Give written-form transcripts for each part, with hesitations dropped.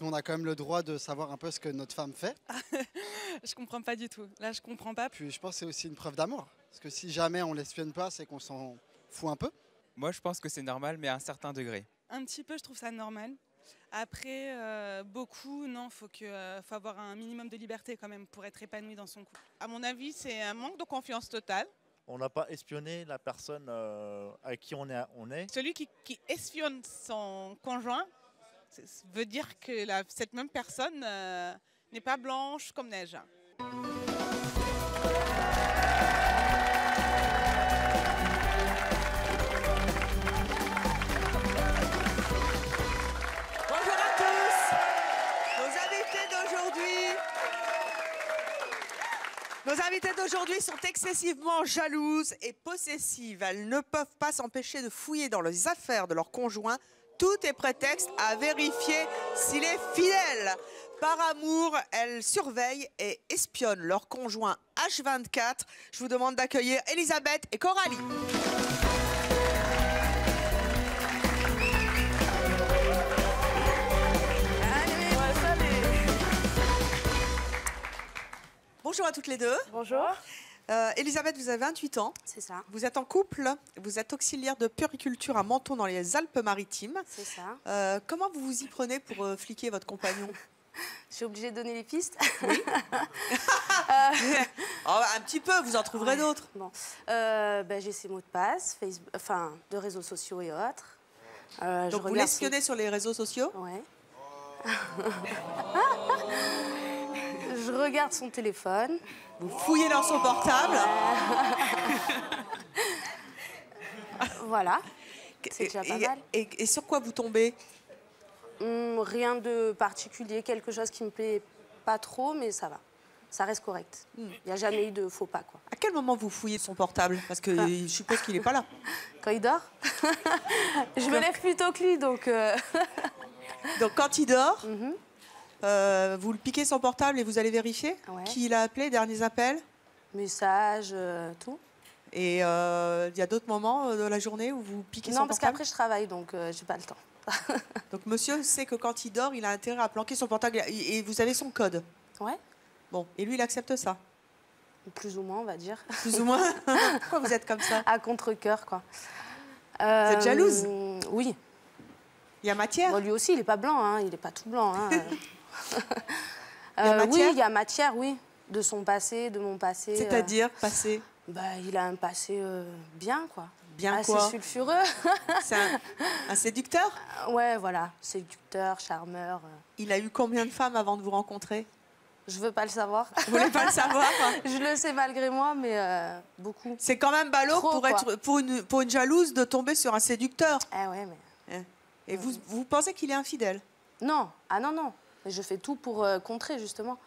qu'on a quand même le droit de savoir un peu ce que notre femme fait. Je comprends pas du tout. Là, je comprends pas. Puis je pense que c'est aussi une preuve d'amour. Parce que si jamais on l'espionne pas, c'est qu'on s'en fout un peu. Moi, je pense que c'est normal, mais à un certain degré. Un petit peu, je trouve ça normal. Après, beaucoup, non, faut avoir un minimum de liberté quand même pour être épanoui dans son couple. À mon avis, c'est un manque de confiance totale. On n'a pas espionné la personne avec qui on est. Celui qui espionne son conjoint veut dire que cette même personne n'est pas blanche comme neige. Bonjour à tous. Nos invitées d'aujourd'hui sont excessivement jalouses et possessives. Elles ne peuvent pas s'empêcher de fouiller dans les affaires de leur conjoint. Tout est prétexte à vérifier s'il est fidèle. Par amour, elles surveillent et espionnent leur conjoint H24. Je vous demande d'accueillir Elisabeth et Coralie. Bonjour à toutes les deux. Bonjour. Elisabeth, vous avez 28 ans. C'est ça. Vous êtes en couple. Vous êtes auxiliaire de puériculture à Menton dans les Alpes-Maritimes. C'est ça. Comment vous vous y prenez pour fliquer votre compagnon? Je suis obligée de donner les pistes. Oui. Oh, un petit peu, vous en trouverez d'autres. Bon. J'ai ses mots de passe, Facebook, de réseaux sociaux et autres. Donc vous l'espionnez sur les réseaux sociaux? Ouais. Je regarde son téléphone. Vous fouillez dans son portable. Voilà. C'est déjà pas mal. Et sur quoi vous tombez? Rien de particulier, quelque chose qui me plaît pas trop, mais ça va. Ça reste correct. Il n'y a jamais eu de faux pas, quoi. À quel moment vous fouillez son portable? Parce que je suppose qu'il n'est pas là. Quand il dort. Je me lève plus tôt que lui, donc... Donc quand il dort, vous le piquez son portable et vous allez vérifier qui l'a appelé, derniers appels? Messages, tout. Et il y a d'autres moments de la journée où vous piquez son portable? Non, parce qu'après je travaille, donc j'ai pas le temps. Donc monsieur sait que quand il dort, il a intérêt à planquer son portable et vous avez son code? Ouais. Bon, et lui, il accepte ça? Plus ou moins, on va dire. Plus ou moins? Pourquoi vous êtes comme ça? À contre-cœur, quoi. Vous êtes jalouse? Oui. Il y a matière? Bon, lui aussi, il n'est pas blanc, hein. Il n'est pas tout blanc. Hein. Il y a matière? Oui, il y a matière, oui. De son passé, de mon passé. C'est-à-dire, passé? Il a un passé bien, quoi. Bien assez quoi? sulfureux. C'est un séducteur? Ouais, voilà. Séducteur, charmeur. Il a eu combien de femmes avant de vous rencontrer? Je veux pas le savoir. Vous voulez pas le savoir? Je le sais malgré moi, mais beaucoup. C'est quand même ballot pour une jalouse de tomber sur un séducteur. Eh ouais, mais... Et vous pensez qu'il est infidèle? Non. Ah non, non. Mais je fais tout pour contrer, justement.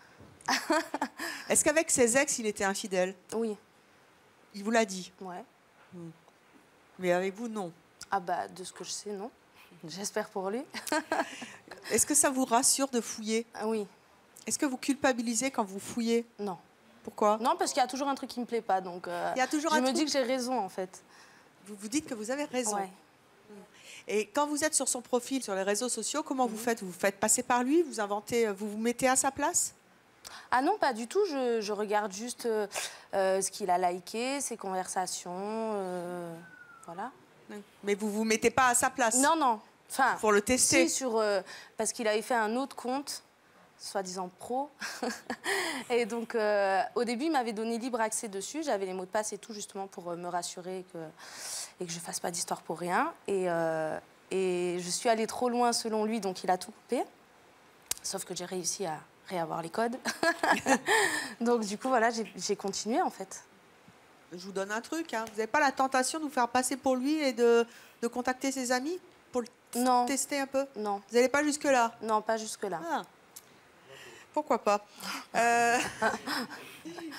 Est-ce qu'avec ses ex, il était infidèle? Oui. Il vous l'a dit? Ouais. Mais avec vous, non? Ah bah, de ce que je sais, non. J'espère pour lui. Est-ce que ça vous rassure de fouiller? Oui. Est-ce que vous culpabilisez quand vous fouillez? Non. Pourquoi? Non, parce qu'il y a toujours un truc qui me plaît pas, donc il y a toujours je me dis que j'ai raison, en fait. Vous vous dites que vous avez raison. Ouais. Et quand vous êtes sur son profil, sur les réseaux sociaux, comment vous faites? Vous vous faites passer par lui? Vous inventez, vous vous mettez à sa place? Ah non, pas du tout. Je regarde juste ce qu'il a liké, ses conversations, voilà. Mais vous vous mettez pas à sa place? Non, non. Enfin, pour le tester? Si, parce qu'il avait fait un autre compte, soi-disant pro. Et donc, au début, il m'avait donné libre accès dessus. J'avais les mots de passe et tout, justement, pour me rassurer et que je fasse pas d'histoire pour rien. Et je suis allée trop loin, selon lui, donc il a tout coupé. Sauf que j'ai réussi à réavoir les codes. Donc, du coup, voilà, j'ai continué, en fait. Je vous donne un truc, hein. Vous n'avez pas la tentation de vous faire passer pour lui et de contacter ses amis pour le tester un peu? Non. Vous n'allez pas jusque-là? Non, pas jusque-là. Ah. Pourquoi pas?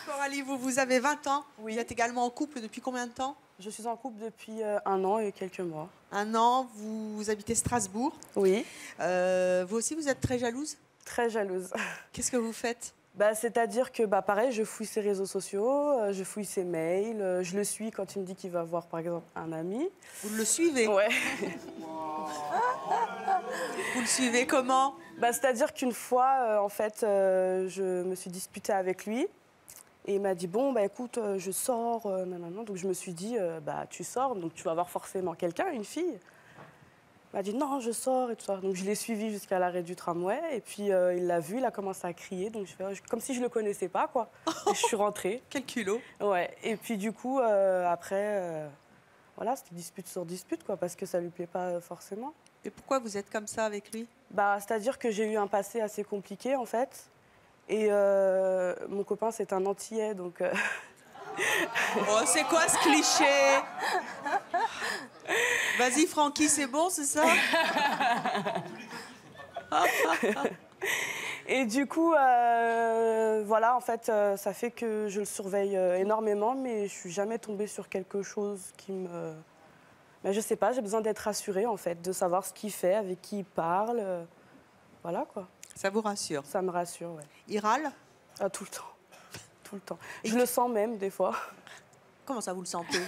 Coralie, vous avez 20 ans. Oui. Vous êtes également en couple depuis combien de temps? Je suis en couple depuis 1 an et quelques mois. 1 an, vous habitez Strasbourg. Oui. Vous aussi, vous êtes très jalouse? Très jalouse. Qu'est-ce que vous faites? C'est-à-dire que, pareil, je fouille ses réseaux sociaux, je fouille ses mails, je le suis quand il me dit qu'il va voir, par exemple, un ami. Vous le suivez? Ouais. Vous le suivez comment? Bah, c'est-à-dire qu'une fois, en fait, je me suis disputée avec lui. Et il m'a dit, bon, bah, écoute, je sors, nanana. Donc je me suis dit, bah, tu sors, donc tu vas voir forcément quelqu'un, une fille. Il m'a dit, non, je sors et tout ça. Donc je l'ai suivi jusqu'à l'arrêt du tramway. Et puis il l'a vu, il a commencé à crier. Donc je fais, comme si je ne le connaissais pas, quoi. Et je suis rentrée. Quel culot. Ouais. Et puis du coup, après, voilà, c'était dispute sur dispute, quoi, parce que ça ne lui plaît pas forcément. Et pourquoi vous êtes comme ça avec lui? Bah, c'est-à-dire que j'ai eu un passé assez compliqué, en fait. Et mon copain, c'est un Antillais, donc... Oh, c'est quoi ce cliché? Vas-y, Francky, c'est bon, c'est ça? Et du coup, voilà, en fait, ça fait que je le surveille énormément, mais je suis jamais tombée sur quelque chose qui me... Mais je sais pas, j'ai besoin d'être rassurée, en fait, de savoir ce qu'il fait, avec qui il parle. Voilà, quoi. Ça vous rassure? Ça me rassure, ouais. Il râle? Ah, tout le temps. Tout le temps. Je le sens même, des fois. Comment ça, vous le sentez?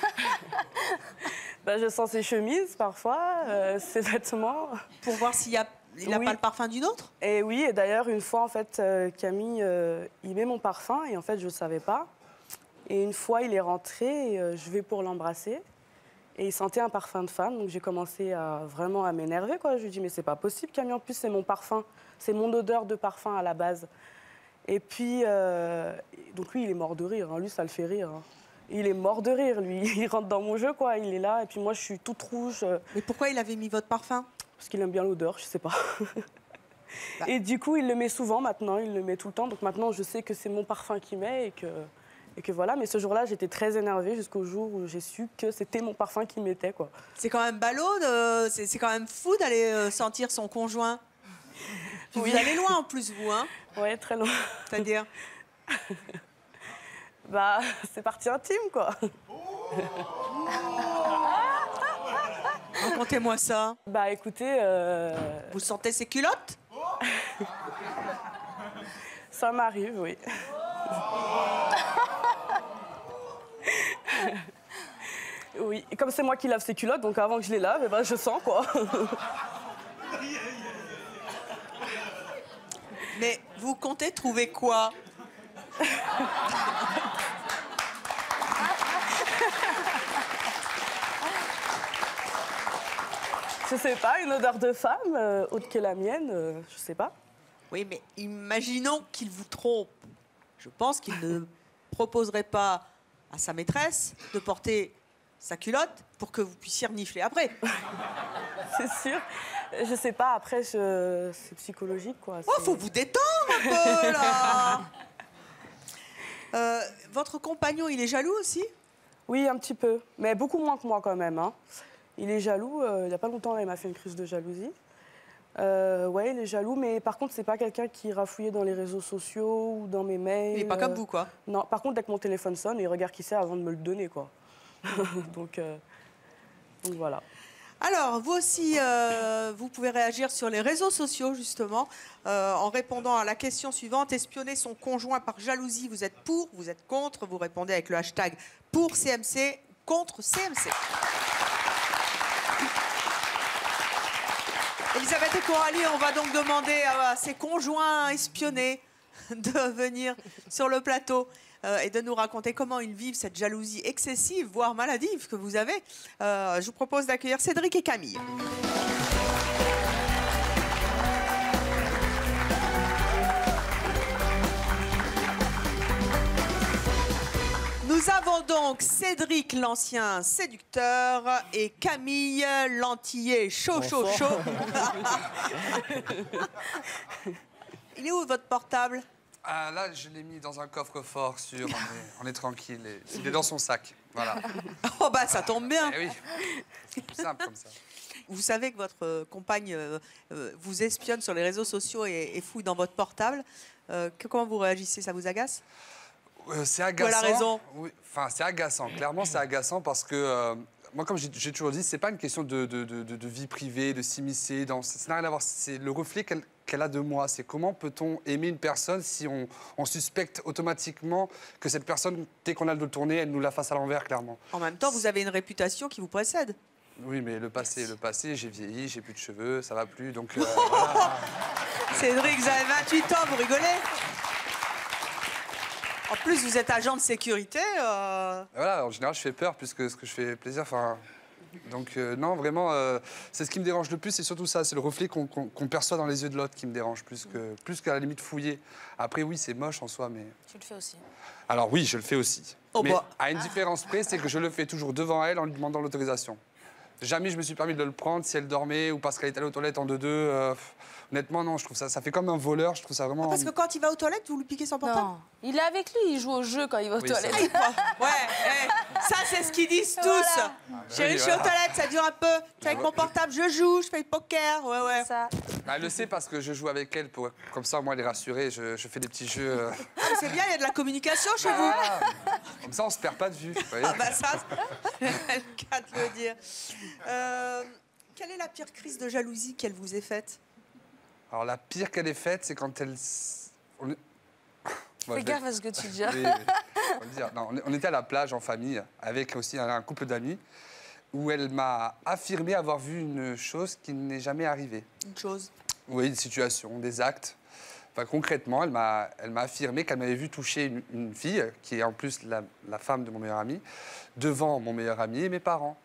Bah, je sens ses chemises, parfois, ses vêtements. Pour voir s'il n'a Oui. pas le parfum d'une autre? Et oui, et d'ailleurs, une fois, en fait, Camille, il met mon parfum, et en fait, je ne savais pas. Et une fois, il est rentré, et je vais pour l'embrasser. Et il sentait un parfum de femme, donc j'ai commencé vraiment à m'énerver, quoi. Je lui dis, mais c'est pas possible, Camille, en plus, c'est mon parfum. C'est mon odeur de parfum à la base. Et puis, donc lui, il est mort de rire. Hein. Lui, ça le fait rire. Hein. Il est mort de rire, lui. Il rentre dans mon jeu, quoi. Il est là, et puis moi, je suis toute rouge. Mais pourquoi il avait mis votre parfum? Parce qu'il aime bien l'odeur, je sais pas. Et du coup, il le met souvent maintenant, il le met tout le temps. Donc maintenant, je sais que c'est mon parfum qu'il met et que voilà. Mais ce jour-là, j'étais très énervée jusqu'au jour où j'ai su que c'était mon parfum qu'il mettait, quoi. C'est quand même ballot, c'est quand même fou d'aller sentir son conjoint. Puis Oui. vous allez loin en plus, vous, hein? Ouais, très loin. C'est-à-dire? Bah, c'est partie intime, quoi. Racontez-moi ça. Bah, écoutez... Vous sentez ses culottes? Ça m'arrive, oui. Oui, et comme c'est moi qui lave ses culottes, donc avant que je les lave, eh ben, je sens, quoi. Mais vous comptez trouver quoi? Je sais pas, une odeur de femme, autre que la mienne, je sais pas. Oui, mais imaginons qu'il vous trompe. Je pense qu'il ne proposerait pas à sa maîtresse de porter sa culotte pour que vous puissiez renifler après. C'est sûr. Je sais pas, après, c'est psychologique, quoi. Oh, faut vous détendre un peu, là. Votre compagnon, il est jaloux aussi? Oui, un petit peu, mais beaucoup moins que moi, quand même. Hein. Il est jaloux. Il n'y a pas longtemps, il m'a fait une crise de jalousie. Ouais, il est jaloux, mais par contre, c'est pas quelqu'un qui rafouillait dans les réseaux sociaux ou dans mes mails. Il n'est pas comme vous, quoi. Non, par contre, dès que mon téléphone sonne, il regarde qui c'est avant de me le donner, quoi. donc voilà. Alors, vous aussi, vous pouvez réagir sur les réseaux sociaux, justement, en répondant à la question suivante. Espionner son conjoint par jalousie, vous êtes pour, vous êtes contre? Vous répondez avec le hashtag pour CMC, contre CMC. Elisabeth et Coralie, on va donc demander à ces conjoints espionnés de venir sur le plateau et de nous raconter comment ils vivent cette jalousie excessive, voire maladive que vous avez. Je vous propose d'accueillir Cédric et Camille. Nous avons donc Cédric, l'ancien séducteur, et Camille, l'antillais chaud. Il est où votre portable? Ah, là, je l'ai mis dans un coffre-fort sûr, on est tranquille. Il est dans son sac, voilà. Oh bah ça tombe bien. Eh oui, c'est plus simple comme ça. Vous savez que votre compagne vous espionne sur les réseaux sociaux et fouille dans votre portable. Comment vous réagissez? Ça vous agace? C'est agaçant. Elle a raison. Oui, enfin, c'est agaçant. Clairement, c'est agaçant parce que moi, comme j'ai toujours dit, c'est pas une question de vie privée, de s'immiscer. Ça n'a rien à voir. C'est le reflet qu'elle a de moi. C'est comment peut-on aimer une personne si on suspecte automatiquement que cette personne, dès qu'on a le dos tourné, elle nous la fasse à l'envers, clairement. En même temps, vous avez une réputation qui vous précède. Oui, mais le passé, j'ai vieilli, j'ai plus de cheveux, ça va plus, donc voilà. Cédric, vous avez 28 ans, vous rigolez? En plus, vous êtes agent de sécurité. Voilà, en général, je fais peur plus que ce que je fais plaisir. Enfin, donc, non, vraiment, c'est ce qui me dérange le plus, c'est surtout ça. C'est le reflet qu'on perçoit dans les yeux de l'autre qui me dérange, plus qu'à la limite fouiller. Après, oui, c'est moche en soi, mais... Tu le fais aussi. Alors oui, je le fais aussi. Oh, mais bah. à une différence près, c'est que je le fais toujours devant elle en lui demandant l'autorisation. Jamais je me suis permis de le prendre si elle dormait ou parce qu'elle était allée aux toilettes en deux-deux. Honnêtement, non, je trouve ça fait comme un voleur. Je trouve ça vraiment... Parce que quand il va aux toilettes, vous lui piquez son portable? Non, il est avec lui, il joue au jeu quand il va aux toilettes. Ouais, ça c'est ce qu'ils disent tous. Voilà. Chérie, je suis aux toilettes, ça dure un peu. Je suis avec mon portable, je joue, je fais le poker. Ouais. Ça. Elle le sait parce que je joue avec elle. Comme ça, moi, elle est rassurée. Je fais des petits jeux. Ah, c'est bien, il y a de la communication chez vous. Comme ça, on se perd pas de vue. Vous voyez. Ah bah ça, c'est le cas de le dire. Quelle est la pire crise de jalousie qu'elle vous ait faite? Alors, la pire qu'elle ait faite, c'est quand elle... Fais gaffe à ce que tu dis. Oui, faut le dire. Non, on était à la plage en famille, avec aussi un couple d'amis, où elle m'a affirmé avoir vu une chose qui n'est jamais arrivée. Une chose? Oui, une situation, des actes. Enfin, concrètement, elle m'a affirmé qu'elle m'avait vu toucher une fille, qui est en plus la femme de mon meilleur ami, devant mon meilleur ami et mes parents.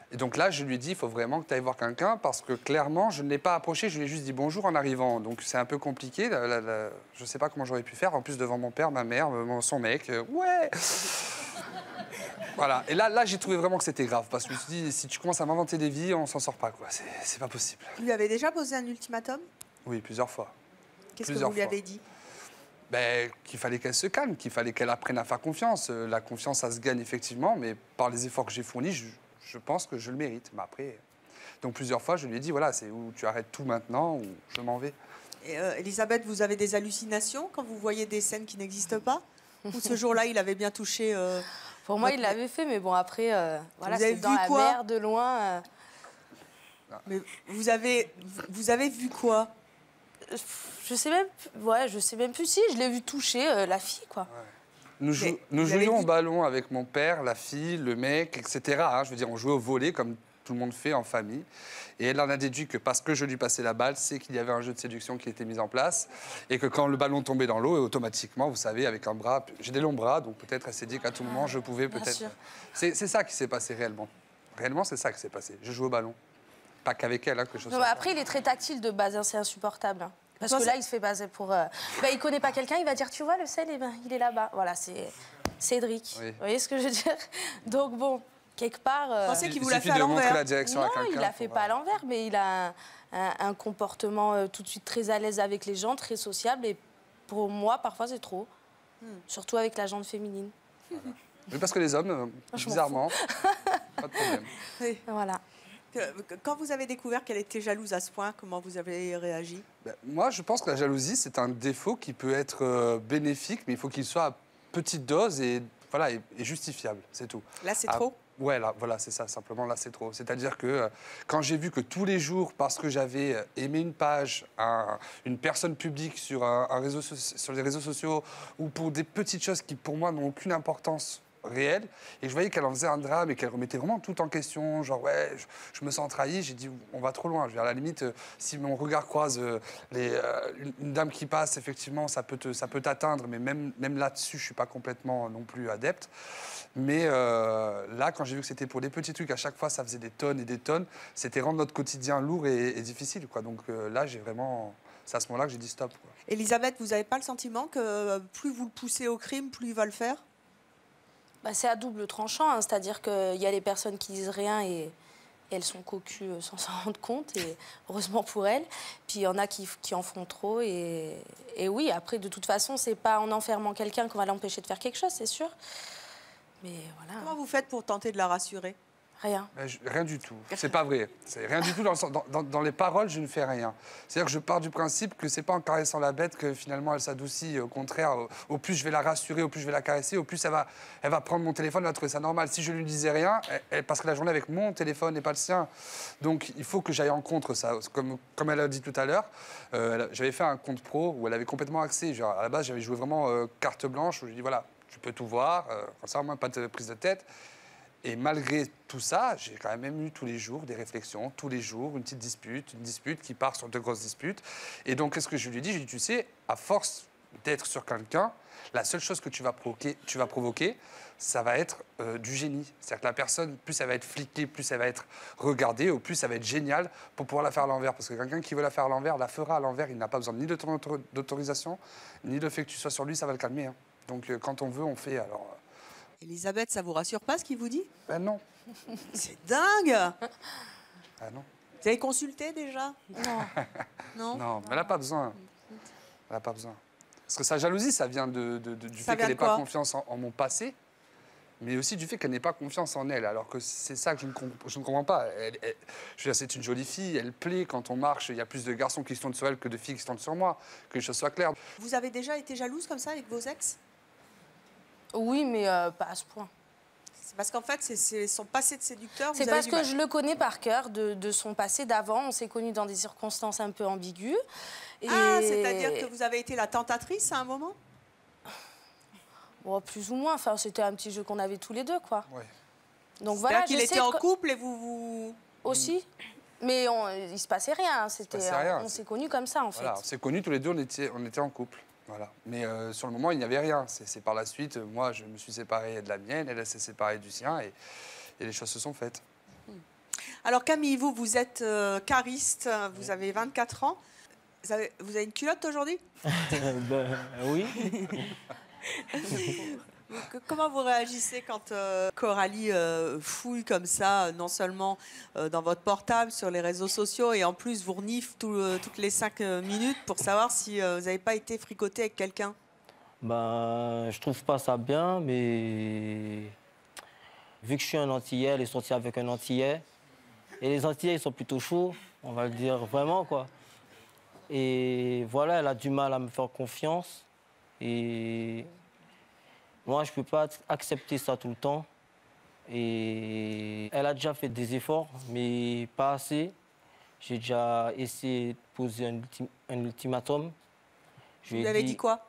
Et donc là, je lui ai dit, il faut vraiment que tu ailles voir quelqu'un parce que clairement, je ne l'ai pas approché, je lui ai juste dit bonjour en arrivant. Donc c'est un peu compliqué, je ne sais pas comment j'aurais pu faire. En plus, devant mon père, ma mère, son mec, ouais. Voilà, et là j'ai trouvé vraiment que c'était grave parce que je me suis dit, si tu commences à m'inventer des vies, on s'en sort pas, quoi. C'est pas possible. Vous lui avez déjà posé un ultimatum? Oui, plusieurs fois. Qu'est-ce que vous lui avez dit? Ben, qu'il fallait qu'elle se calme, qu'il fallait qu'elle apprenne à faire confiance. La confiance, ça se gagne effectivement, mais par les efforts que j'ai fournis, je pense que je le mérite. Mais après, donc plusieurs fois, je lui ai dit, voilà, c'est où tu arrêtes tout maintenant ou je m'en vais. Et, Elisabeth, vous avez des hallucinations quand vous voyez des scènes qui n'existent pas? Ou ce jour-là, il avait bien touché Pour moi, il l'avait fait, mais bon, après, voilà, c'est dans la mer, de loin. Mais vous avez vu quoi? Je sais même plus si je l'ai vu toucher la fille, quoi. Ouais. Nous jouions au ballon avec mon père, la fille, le mec, etc. Hein, je veux dire, on jouait au volley comme tout le monde fait en famille. Et elle en a déduit que parce que je lui passais la balle, c'est qu'il y avait un jeu de séduction qui était mis en place. Et que quand le ballon tombait dans l'eau, automatiquement, vous savez, avec un bras... J'ai des longs bras, donc peut-être elle s'est dit qu'à tout moment, je pouvais peut-être... C'est ça qui s'est passé réellement. Réellement, c'est ça qui s'est passé. Je joue au ballon. Pas qu'avec elle, hein, que je Non, après, il est très tactile de base, hein, c'est insupportable. Hein. Parce que là, il se fait baser pour... il connaît pas quelqu'un, il va dire, tu vois, le sel, il est là-bas. Voilà, c'est Cédric. Oui. Vous voyez ce que je veux dire? Donc bon, quelque part... Vous pensez qu'il vous l'a fait à l'envers? Non, il l'a fait pas à l'envers, mais il a un comportement tout de suite très à l'aise avec les gens, très sociable. Et pour moi, parfois, c'est trop. Surtout avec la jante féminine. Voilà. Oui, parce que les hommes, bizarrement, pas de problème. Oui. Voilà. Quand vous avez découvert qu'elle était jalouse à ce point, comment vous avez réagi? Moi, je pense que la jalousie, c'est un défaut qui peut être bénéfique, mais il faut qu'il soit à petite dose et, voilà, et justifiable, c'est tout. Là, c'est trop? Ouais, là, voilà, c'est ça, simplement, là, c'est trop. C'est-à-dire que quand j'ai vu que tous les jours, parce que j'avais aimé une page, une personne publique sur sur les réseaux sociaux, ou pour des petites choses qui, pour moi, n'ont aucune importance réelle, et que je voyais qu'elle en faisait un drame et qu'elle remettait vraiment tout en question, genre ouais, je me sens trahi, j'ai dit on va trop loin. Je veux dire, à la limite, si mon regard croise une dame qui passe, effectivement, ça peut t'atteindre, mais même là-dessus, je suis pas complètement non plus adepte. Mais là, quand j'ai vu que c'était pour des petits trucs, à chaque fois, ça faisait des tonnes et des tonnes, c'était rendre notre quotidien lourd et difficile, quoi. Donc là, j'ai vraiment... C'est à ce moment-là que j'ai dit stop, quoi. Elisabeth, vous n'avez pas le sentiment que plus vous le poussez au crime, plus il va le faire? C'est à double tranchant, hein, c'est-à-dire qu'il y a les personnes qui disent rien et elles sont cocues sans s'en rendre compte, et heureusement pour elles. Puis il y en a qui en font trop, et oui, après, de toute façon, c'est pas en enfermant quelqu'un qu'on va l'empêcher de faire quelque chose, c'est sûr. Mais voilà. Comment vous faites pour tenter de la rassurer? Rien. Rien du tout. C'est pas vrai. C'est rien du tout dans les paroles, je ne fais rien. C'est-à-dire que je pars du principe que c'est pas en caressant la bête que finalement elle s'adoucit. Au contraire, au plus je vais la rassurer, au plus je vais la caresser, au plus elle va prendre mon téléphone, elle va trouver ça normal. Si je lui disais rien, elle passerait la journée avec mon téléphone et pas le sien. Donc il faut que j'aille en contre ça. Comme elle a dit tout à l'heure, j'avais fait un compte pro où elle avait complètement accès. Genre, à la base, j'avais joué vraiment carte blanche où je lui dis voilà, tu peux tout voir, comme ça, au moins pas de prise de tête. Et malgré tout ça, j'ai quand même eu tous les jours des réflexions, tous les jours une petite dispute, une dispute qui part sur de grosses disputes. Et donc, qu'est-ce que je lui ai dit? Je lui ai dit, tu sais, à force d'être sur quelqu'un, la seule chose que tu vas provoquer, ça va être du génie. C'est-à-dire que la personne, plus elle va être fliquée, plus elle va être regardée, ou plus ça va être génial pour pouvoir la faire à l'envers. Parce que quelqu'un qui veut la faire à l'envers, la fera à l'envers. Il n'a pas besoin ni de ton d'autorisation, ni le fait que tu sois sur lui, ça va le calmer. Hein. Donc, quand on veut, on fait. Alors. Elisabeth, ça vous rassure pas ce qu'il vous dit? Ben non. C'est dingue! Ah non. Vous avez consulté déjà? Non. Non. Non, mais elle n'a pas besoin. Elle n'a pas besoin. Parce que sa jalousie, ça vient du fait qu'elle n'ait pas confiance en mon passé, mais aussi du fait qu'elle n'ait pas confiance en elle. Alors que c'est ça que je ne comprends pas. Je veux dire, c'est une jolie fille, elle plaît. Quand on marche, il y a plus de garçons qui se tournent sur elle que de filles qui se tournent sur moi. Que les choses soient claires. Vous avez déjà été jalouse comme ça avec vos ex? Oui, mais pas à ce point. C'est parce qu'en fait, c'est son passé de séducteur. C'est parce que je le connais par cœur de son passé d'avant. On s'est connus dans des circonstances un peu ambiguës. Et... Ah, c'est-à-dire que vous avez été la tentatrice à un moment? Bon, plus ou moins. Enfin, c'était un petit jeu qu'on avait tous les deux, quoi. Ouais. Donc voilà. Qu'il était en couple et vous... Aussi. Mais il se passait rien. On s'est connus comme ça, en fait. On s'est connus tous les deux, on était en couple. Voilà. Mais sur le moment, il n'y avait rien. C'est par la suite, moi, je me suis séparé de la mienne, elle s'est séparée du sien, et les choses se sont faites. Alors Camille, vous êtes cariste, vous avez 24 ans. Vous avez une culotte aujourd'hui? Oui. Comment vous réagissez quand Coralie fouille comme ça, non seulement dans votre portable, sur les réseaux sociaux, et en plus vous renifle toutes les 5 minutes pour savoir si vous n'avez pas été fricoté avec quelqu'un? Je trouve pas ça bien, mais vu que je suis un Antillais, elle est sortie avec un Antillais. Et les Antillais, ils sont plutôt chauds, on va le dire vraiment, quoi. Et voilà, elle a du mal à me faire confiance. Et moi, je ne peux pas accepter ça tout le temps. Et elle a déjà fait des efforts, mais pas assez. J'ai déjà essayé de poser un ultimatum. Vous lui avez dit quoi?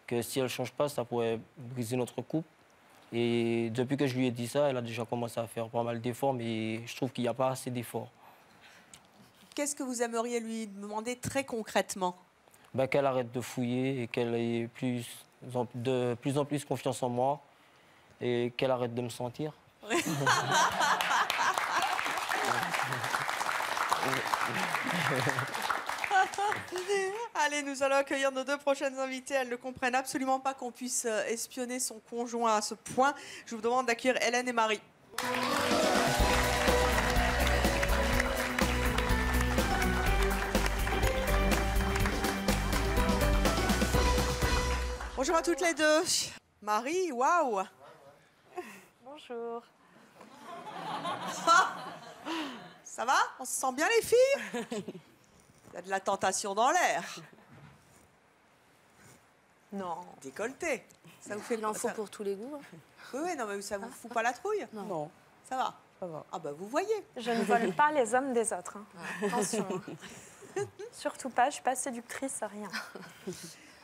Que si elle ne change pas, ça pourrait briser notre couple. Et depuis que je lui ai dit ça, elle a déjà commencé à faire pas mal d'efforts, mais je trouve qu'il n'y a pas assez d'efforts. Qu'est-ce que vous aimeriez lui demander très concrètement? Qu'elle arrête de fouiller et qu'elle ait de plus en plus confiance en moi et qu'elle arrête de me sentir. Allez, nous allons accueillir nos 2 prochaines invitées. Elles ne comprennent absolument pas qu'on puisse espionner son conjoint à ce point. Je vous demande d'accueillir Hélène et Marie. Bonjour à toutes les deux. Marie, waouh. Bonjour. Ça va? On se sent bien, les filles? Il y a de la tentation dans l'air. Non. Décolleté. Ça vous fait... Il en faut pour tous les goûts. Oui, non, mais ça vous fout pas la trouille? Non. Ça va? Ça va. Ah bah vous voyez. Je ne vole pas les hommes des autres. Hein. Attention. Surtout pas, je suis pas séductrice, rien.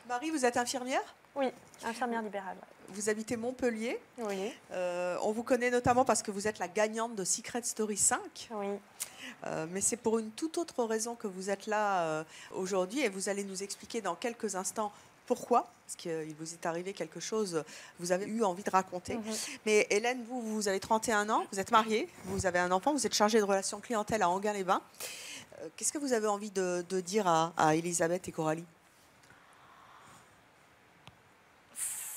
Marie, vous êtes infirmière? Oui, infirmière libérale. Vous habitez Montpellier. Oui. On vous connaît notamment parce que vous êtes la gagnante de Secret Story 5. Oui. Mais c'est pour une toute autre raison que vous êtes là aujourd'hui, et vous allez nous expliquer dans quelques instants pourquoi, parce qu'il vous est arrivé quelque chose, vous avez eu envie de raconter. Mais Hélène, vous avez 31 ans, vous êtes mariée, vous avez un enfant, vous êtes chargée de relations clientèle à Anguin-les-Bains. Qu'est-ce que vous avez envie de dire à Elisabeth et Coralie?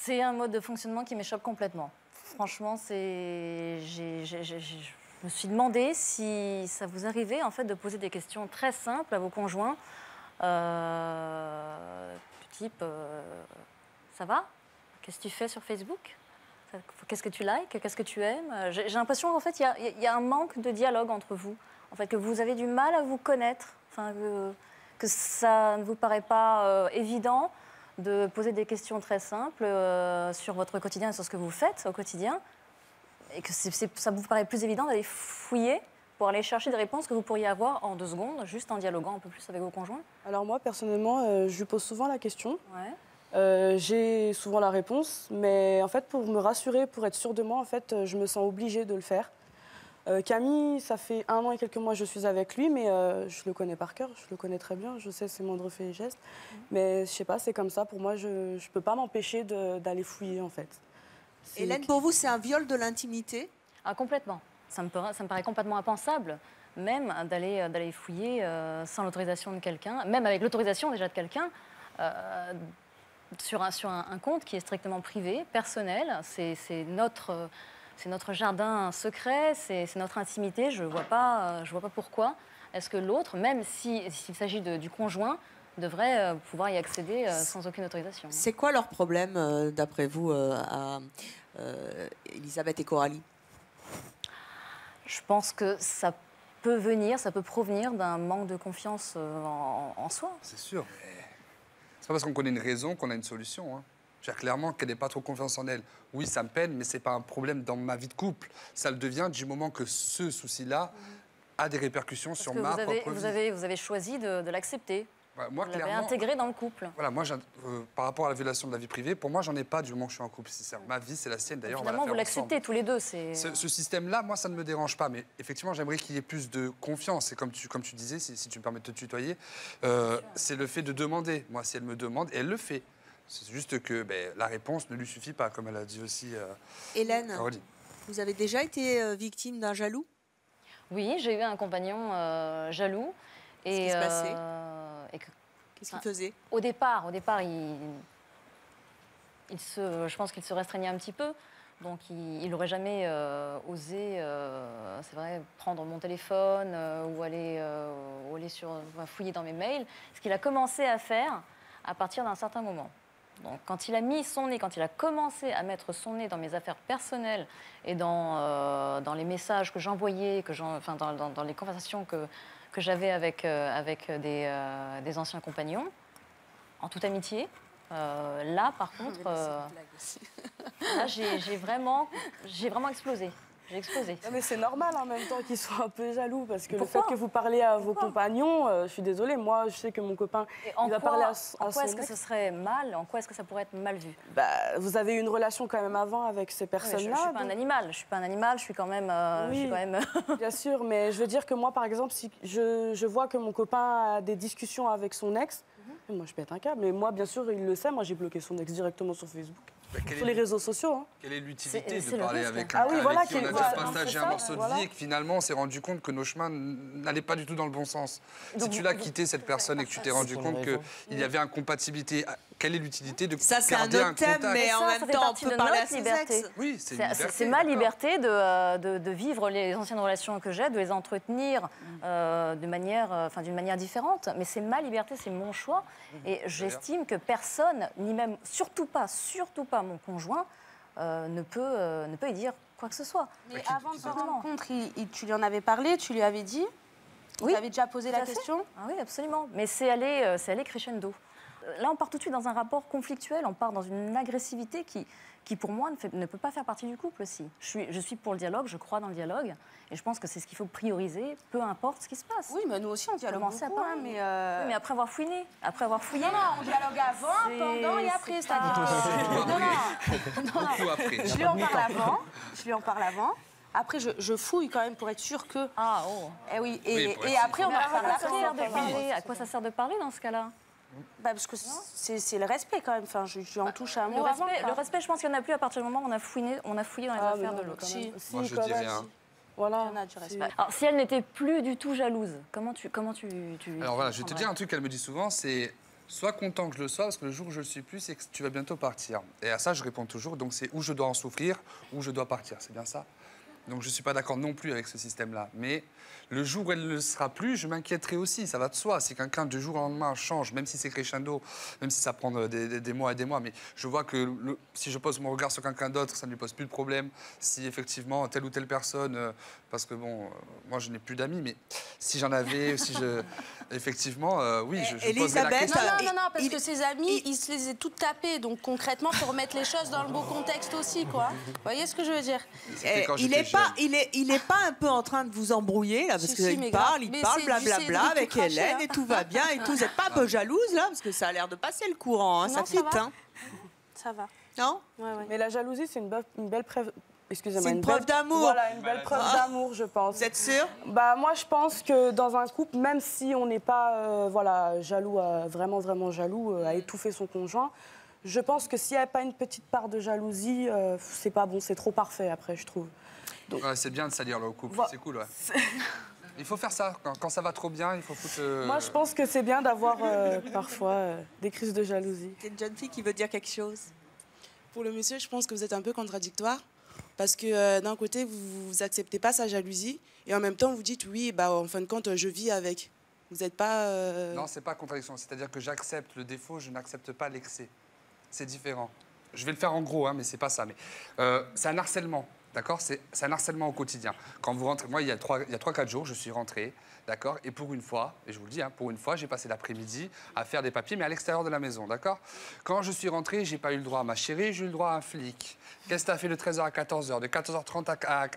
C'est un mode de fonctionnement qui m'échappe complètement. Franchement, je me suis demandé si ça vous arrivait en fait de poser des questions très simples à vos conjoints, type ça va? Qu'est-ce que tu fais sur Facebook? Qu'est-ce que tu likes? Qu'est-ce que tu aimes? J'ai l'impression qu'en fait il y a un manque de dialogue entre vous, en fait, que vous avez du mal à vous connaître, enfin, que ça ne vous paraît pas évident de poser des questions très simples sur votre quotidien et sur ce que vous faites au quotidien, et que ça vous paraît plus évident d'aller fouiller pour aller chercher des réponses que vous pourriez avoir en 2 secondes, juste en dialoguant un peu plus avec vos conjoints? Alors moi, personnellement, je lui pose souvent la question. Ouais. J'ai souvent la réponse, mais en fait, pour me rassurer, pour être sûre de moi, en fait, je me sens obligée de le faire. Camille, ça fait 1 an et quelques mois que je suis avec lui, mais je le connais par cœur, je le connais très bien, je sais ses moindres faits et gestes. Mais je sais pas, c'est comme ça, pour moi, je ne peux pas m'empêcher d'aller fouiller, en fait. Hélène, pour vous, c'est un viol de l'intimité? Complètement. Ça me paraît complètement impensable, même d'aller fouiller sans l'autorisation de quelqu'un, même avec l'autorisation déjà de quelqu'un, sur un compte qui est strictement privé, personnel. C'est notre jardin secret, c'est notre intimité. Je vois pas pourquoi est-ce que l'autre, même s'il s'agit du conjoint, devrait pouvoir y accéder sans aucune autorisation. C'est quoi leur problème, d'après vous, à Elisabeth et Coralie? Je pense que ça peut provenir d'un manque de confiance en soi. C'est sûr. C'est pas parce qu'on connaît une raison qu'on a une solution. Hein. Clairement, qu'elle n'ait pas trop confiance en elle. Oui, ça me peine, mais c'est pas un problème dans ma vie de couple. Ça le devient du moment que ce souci-là a des répercussions sur ma propre vie. Vous avez choisi de l'accepter. Ouais, moi, vous l'avez clairement, intégré dans le couple. Voilà, moi, par rapport à la violation de la vie privée, pour moi, j'en ai pas du moment que je suis en couple. Ma vie, c'est la sienne. D'ailleurs, finalement, vous l'acceptez tous les deux. Ce système-là, moi, ça ne me dérange pas. Mais effectivement, j'aimerais qu'il y ait plus de confiance. Et comme tu disais, si tu me permets de te tutoyer, c'est le fait de demander. Moi, si elle me demande, elle le fait. C'est juste que la réponse ne lui suffit pas, comme elle a dit aussi Hélène, Caroline. Vous avez déjà été victime d'un jaloux? Oui, j'ai eu un compagnon jaloux. Qu'est-ce qui se passait? Qu'est-ce qu'il faisait? Au départ, je pense qu'il se restreignait un petit peu. Donc, il n'aurait jamais osé, c'est vrai, prendre mon téléphone ou aller fouiller dans mes mails. Ce qu'il a commencé à faire à partir d'un certain moment. Donc, quand il a mis son nez, quand il a commencé à mettre son nez dans mes affaires personnelles et dans les messages que j'envoyais, dans les conversations que j'avais avec des anciens compagnons, en toute amitié, là, par contre, là, j'ai vraiment explosé. J'ai explosé. Mais c'est normal en même temps qu'ils soient un peu jaloux, parce que le fait que vous parlez à vos compagnons, je suis désolée, moi je sais que mon copain il va parler à son En quoi est-ce que ce serait mal? En quoi est-ce que ça pourrait être mal vu? Vous avez eu une relation quand même avant avec ces personnes-là. Je ne suis pas un animal, je suis pas un animal, je suis quand même... Bien sûr, mais je veux dire que moi par exemple, si je vois que mon copain a des discussions avec son ex, moi je pète un câble, mais moi bien sûr il le sait, moi j'ai bloqué son ex directement sur Facebook. Sur les réseaux sociaux. Hein. Quelle est l'utilité de parler avec quelqu'un avec qui on a déjà partagé un morceau de vie et que finalement on s'est rendu compte que nos chemins n'allaient pas du tout dans le bon sens? Si tu l'as quitté cette personne et que tu t'es rendu compte qu'il y avait incompatibilité, quelle est l'utilité de garder un contact? Mais en même temps, on peut parler à ses ex. Oui, c'est une liberté. C'est ma liberté de vivre les anciennes relations que j'ai, de les entretenir d'une manière différente. Mais c'est ma liberté, c'est mon choix. Et j'estime que personne, ni même, surtout pas mon conjoint, ne peut y dire quoi que ce soit. Mais avant de se rencontre, tu lui en avais parlé, tu lui avais dit? Oui. Tu avais déjà posé la question? Oui, absolument. Mais c'est allé crescendo. Là, on part tout de suite dans un rapport conflictuel, on part dans une agressivité qui pour moi, ne peut pas faire partie du couple aussi. Je suis pour le dialogue, je crois dans le dialogue, et je pense que c'est ce qu'il faut prioriser, peu importe ce qui se passe. Oui, mais nous aussi, on dialogue beaucoup, oui, mais après avoir fouiné, Non, on dialogue avant, pendant et après, c'est-à-dire... Beaucoup après. Je lui en parle avant. Après, je fouille quand même pour être sûre que... Ah, oh. Eh oui, et après, on va faire la À quoi ça sert de parler dans ce cas-là? Parce que c'est le respect quand même. Enfin, je en touche à un mot. Le respect, je pense qu'il n'y en a plus à partir du moment où on a fouillé dans les affaires de l'autre. Moi, je dis rien. Voilà. Alors, si elle n'était plus du tout jalouse, comment tu Alors voilà, je vais te dire un truc qu'elle me dit souvent, c'est sois content que je le sois, parce que le jour où je le suis plus, c'est que tu vas bientôt partir. Et à ça, je réponds toujours. Donc c'est où je dois en souffrir, où je dois partir. C'est bien ça. Donc je ne suis pas d'accord non plus avec ce système-là. Mais le jour où elle ne le sera plus, je m'inquiéterai aussi. Ça va de soi. Si quelqu'un du jour au lendemain change, même si c'est crescendo, même si ça prend des mois et des mois, mais je vois que si je pose mon regard sur quelqu'un d'autre, ça ne lui pose plus de problème. Si effectivement telle ou telle personne, parce que bon, moi je n'ai plus d'amis, mais si j'en avais, effectivement, oui, je poserais la question. Non, parce que ses amis, ils se les ont toutes tapées. Donc concrètement, il faut remettre les choses dans le bon contexte aussi, quoi. Vous voyez ce que je veux dire? Il n'est pas il est pas un peu en train de vous embrouiller là, parce Si, qu'il mais parle, grave. il Mais parle, c'est blablabla du avec craché, Hélène hein. et tout va bien et tout. Vous n'êtes pas un peu jalouse là, parce que ça a l'air de passer le courant, hein, Non, ça ça fit, va. hein. Ça va. Non? Mais la jalousie, c'est une belle preuve. Excusez-moi. C'est une preuve belle- d'amour. Voilà, une belle preuve d'amour, je pense. Vous êtes sûre? Bah, moi, je pense que dans un couple, même si on n'est pas voilà, jaloux, vraiment jaloux, à étouffer son conjoint, je pense que s'il n'y avait pas une petite part de jalousie, c'est pas bon, c'est trop parfait après, je trouve. Donc... Ouais, c'est bien de salir le couple, c'est cool, ouais. Il faut faire ça. Quand ça va trop bien, il faut foutre... Moi, je pense que c'est bien d'avoir parfois des crises de jalousie. C'est une jeune fille qui veut dire quelque chose. Pour le monsieur, je pense que vous êtes un peu contradictoire. Parce que d'un côté, vous n'acceptez pas sa jalousie. Et en même temps, vous dites, oui, bah, en fin de compte, je vis avec. Vous n'êtes pas... Non, c'est pas contradiction. C'est-à-dire que j'accepte le défaut, je n'accepte pas l'excès. C'est différent. Je vais le faire en gros, hein, mais c'est pas ça. Mais c'est un harcèlement, d'accord? C'est un harcèlement au quotidien. Quand vous rentrez... Moi, il y a 3-4 jours, je suis rentré, d'accord? Et pour une fois, et je vous le dis, hein, pour une fois, j'ai passé l'après-midi à faire des papiers, mais à l'extérieur de la maison, d'accord? Quand je suis rentré, j'ai pas eu le droit à ma chérie, j'ai eu le droit à un flic. Qu'est-ce que tu as fait de 13h à 14h, de 14h30 à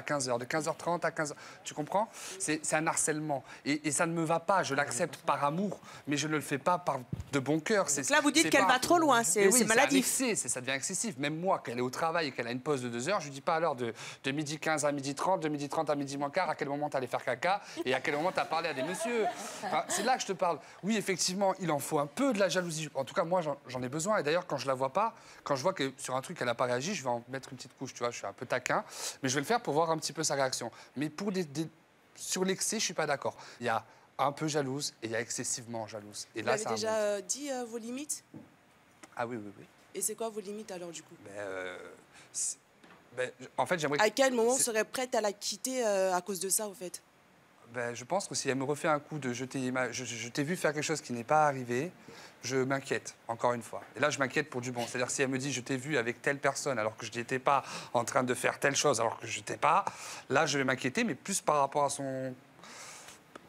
15h, de 15h30 à 15h? Tu comprends? C'est un harcèlement. Et ça ne me va pas. Je l'accepte par amour, mais je ne le fais pas par de bon cœur. Donc là, vous dites qu'elle va trop loin, c'est maladif. Ça devient excessif. Même moi, qu'elle est au travail et qu'elle a une pause de 2 heures, je lui dis pas à l'heure de midi 15 à midi 30, de midi 30 à midi moins quart, à quel moment tu allais faire caca et à quel moment tu as parlé à des messieurs. Enfin, c'est là que je te parle. Oui, effectivement, il en faut un peu de la jalousie. En tout cas, moi, j'en ai besoin. Et d'ailleurs, quand je la vois pas, quand je vois que sur un truc, elle n'a pas réagi, je vais en mettre une petite couche, tu vois, je suis un peu taquin, mais je vais le faire pour voir un petit peu sa réaction. Mais sur l'excès, je suis pas d'accord. Il y a un peu jalouse et il y a excessivement jalouse. Et Vous là, avez ça déjà dit vos limites? Ah oui. Et c'est quoi vos limites alors du coup? En fait, j'aimerais... À quel moment vous serez prête à la quitter à cause de ça, au fait? Je pense que si elle me refait un coup de je t'ai vu faire quelque chose qui n'est pas arrivé, je m'inquiète, encore une fois. Et là, je m'inquiète pour du bon. C'est-à-dire, si elle me dit je t'ai vu avec telle personne alors que je n'étais pas en train de faire telle chose alors que je n'étais pas, là, je vais m'inquiéter, mais plus par rapport à son...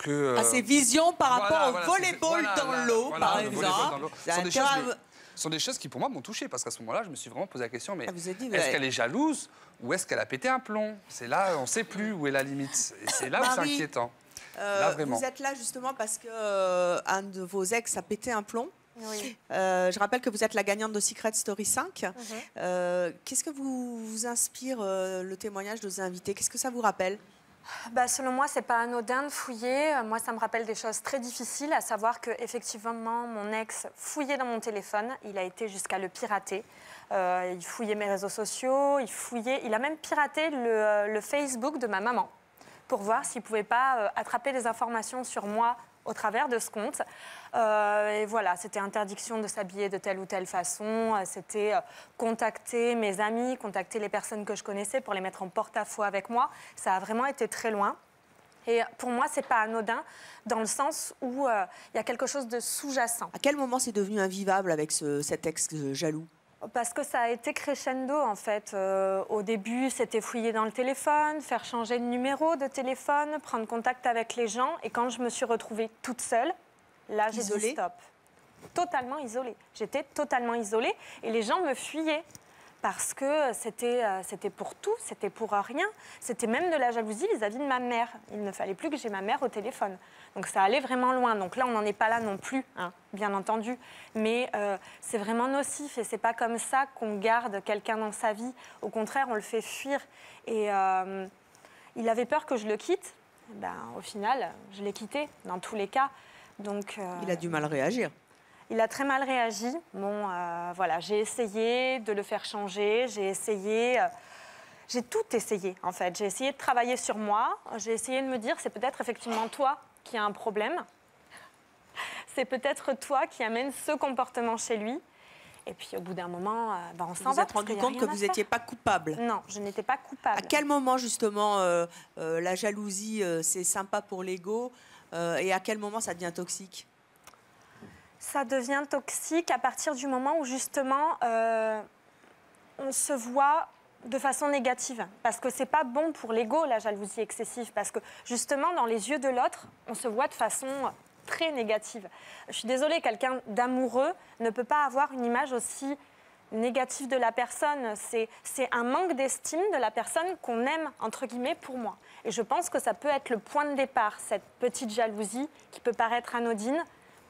à ses visions par rapport au volleyball dans l'eau, par exemple. Ce sont des choses qui, pour moi, m'ont touché. Parce qu'à ce moment-là, je me suis vraiment posé la question, mais est-ce est-ce qu'elle est jalouse ou est-ce qu'elle a pété un plomb? C'est là, on ne sait plus où est la limite. Et c'est là où c'est inquiétant. Là, vraiment. Vous êtes là justement parce que un de vos ex a pété un plomb. Oui. Je rappelle que vous êtes la gagnante de Secret Story 5. Qu'est-ce que vous inspire le témoignage de vos invités? Qu'est-ce que ça vous rappelle? Bah, selon moi, c'est pas anodin de fouiller. Moi, ça me rappelle des choses très difficiles, à savoir que effectivement, mon ex fouillait dans mon téléphone. Il a été jusqu'à le pirater. Il fouillait mes réseaux sociaux. Il a même piraté le Facebook de ma maman pour voir s'il pouvait pas attraper des informations sur moi au travers de ce compte. Et voilà, c'était interdiction de s'habiller de telle ou telle façon. C'était contacter mes amis, contacter les personnes que je connaissais pour les mettre en porte-à-faux avec moi. Ça a vraiment été très loin. Et pour moi, c'est pas anodin dans le sens où il y a quelque chose de sous-jacent. À quel moment c'est devenu invivable avec cet ex jaloux? Parce que ça a été crescendo, en fait. Au début, c'était fouiller dans le téléphone, faire changer de numéro de téléphone, prendre contact avec les gens. Et quand je me suis retrouvée toute seule, là, j'ai dit stop. Totalement isolée. J'étais totalement isolée et les gens me fuyaient parce que c'était pour tout, c'était pour rien. C'était même de la jalousie vis-à-vis de ma mère. Il ne fallait plus que j'ai ma mère au téléphone. Donc ça allait vraiment loin. Donc là, on n'en est pas là non plus, hein, bien entendu. Mais c'est vraiment nocif et c'est pas comme ça qu'on garde quelqu'un dans sa vie. Au contraire, on le fait fuir. Et il avait peur que je le quitte. Ben, au final, je l'ai quitté dans tous les cas. Donc, il a du mal à réagir. Il a très mal réagi. Bon, voilà, j'ai essayé de le faire changer. J'ai tout essayé, en fait. J'ai essayé de travailler sur moi. J'ai essayé de me dire, c'est peut-être effectivement toi qui as un problème. C'est peut-être toi qui amène ce comportement chez lui. Et puis, au bout d'un moment, on s'en va. Vous vous êtes rendu compte que vous n'étiez pas coupable? Non, je n'étais pas coupable. À quel moment, justement, la jalousie, c'est sympa pour l'ego et à quel moment ça devient toxique? Ça devient toxique à partir du moment où, justement, on se voit de façon négative. Parce que c'est pas bon pour l'ego, la jalousie excessive. Parce que, justement, dans les yeux de l'autre, on se voit de façon très négative. Je suis désolée, quelqu'un d'amoureux ne peut pas avoir une image aussi négatif de la personne, c'est un manque d'estime de la personne qu'on aime, entre guillemets, pour moi. Et je pense que ça peut être le point de départ, cette petite jalousie qui peut paraître anodine,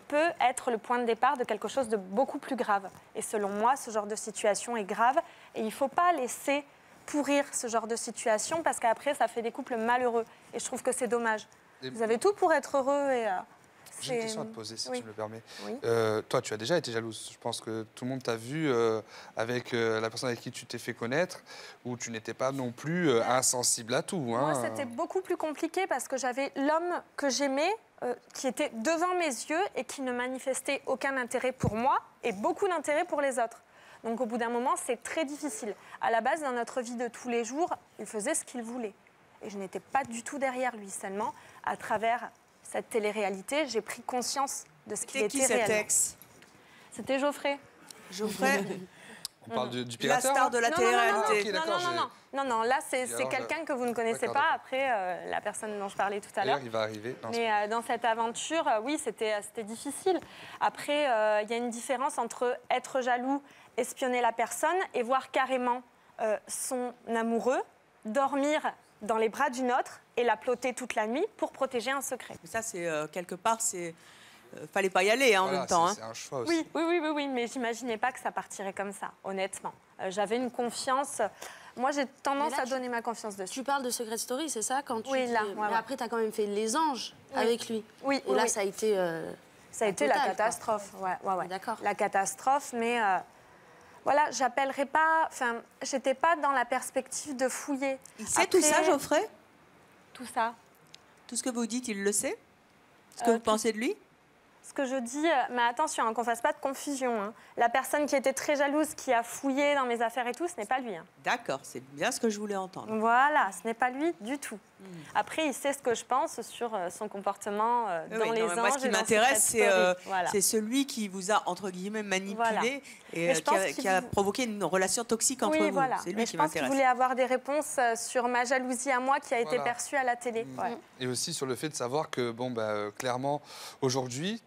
peut être le point de départ de quelque chose de beaucoup plus grave. Et selon moi, ce genre de situation est grave et il ne faut pas laisser pourrir ce genre de situation parce qu'après, ça fait des couples malheureux. Et je trouve que c'est dommage. Vous avez tout pour être heureux et... J'ai une question à te poser, si tu me le permets. Oui. Toi, tu as déjà été jalouse. Je pense que tout le monde t'a vu avec la personne avec qui tu t'es fait connaître, où tu n'étais pas non plus insensible à tout. Moi, c'était beaucoup plus compliqué parce que j'avais l'homme que j'aimais qui était devant mes yeux et qui ne manifestait aucun intérêt pour moi et beaucoup d'intérêt pour les autres. Donc, au bout d'un moment, c'est très difficile. À la base, dans notre vie de tous les jours, il faisait ce qu'il voulait. Et je n'étais pas du tout derrière lui. Seulement, à travers cette télé-réalité, j'ai pris conscience de ce qu'il était réellement. C'était qui cet ex? C'était Geoffrey. Geoffrey. On parle du pirateur. La star de la télé-réalité. Non, là, c'est quelqu'un que vous ne connaissez pas. Après, la personne dont je parlais tout à l'heure. Il va arriver. Mais dans cette aventure, oui, c'était difficile. Après, il y a une différence entre être jaloux, espionner la personne et voir carrément son amoureux dormir dans les bras d'une autre et la ploter toute la nuit pour protéger un secret. Mais ça, c'est quelque part, c'est... fallait pas y aller en même temps. C'est un choix aussi. Oui, mais j'imaginais pas que ça partirait comme ça, honnêtement. J'avais une confiance... Moi, j'ai tendance à donner ma confiance dessus. Tu parles de Secret Story, c'est ça quand Oui, là. Mais après, tu as quand même fait Les Anges avec lui. Oui. Et là, ça a été... ça a été la catastrophe. Ouais. D'accord. La catastrophe, mais... Voilà, j'appellerais pas... Enfin, j'étais pas dans la perspective de fouiller. Il sait tout ça, Geoffrey? Tout ça. Tout ce que vous dites, il le sait? Ce que vous pensez de lui? Ce que je dis, mais attention, qu'on ne fasse pas de confusion. Hein. La personne qui était très jalouse, qui a fouillé dans mes affaires et tout, ce n'est pas lui. Hein. D'accord, c'est bien ce que je voulais entendre. Voilà, ce n'est pas lui du tout. Après, il sait ce que je pense sur son comportement dans les anges. Moi, ce qui m'intéresse, c'est celui qui vous a, entre guillemets, manipulé et qui a provoqué une relation toxique entre vous. Voilà. C'est lui mais qui je pense m'intéresse. qu'il voulait avoir des réponses sur ma jalousie à moi qui a été perçue à la télé. Et aussi sur le fait de savoir que, clairement, aujourd'hui,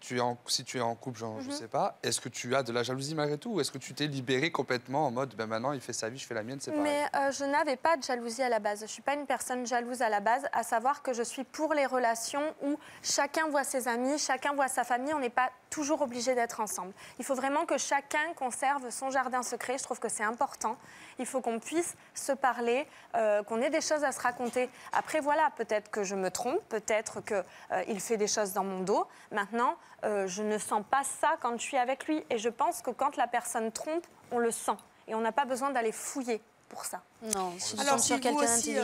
si tu es en couple, je ne sais pas, est-ce que tu as de la jalousie malgré tout ou est-ce que tu t'es libérée complètement en mode, maintenant, il fait sa vie, je fais la mienne, c'est pareil? Mais je n'avais pas de jalousie à la base. Je ne suis pas une personne jalouse à la base, à savoir que je suis pour les relations où chacun voit ses amis, chacun voit sa famille, on n'est pas toujours obligé d'être ensemble. Il faut vraiment que chacun conserve son jardin secret, je trouve que c'est important. Il faut qu'on puisse se parler, qu'on ait des choses à se raconter. Après, voilà, peut-être que je me trompe, peut-être qu'il fait des choses dans mon dos. Maintenant, je ne sens pas ça quand je suis avec lui. Et je pense que quand la personne trompe, on le sent. Et on n'a pas besoin d'aller fouiller pour ça. Non, alors si vous aussi,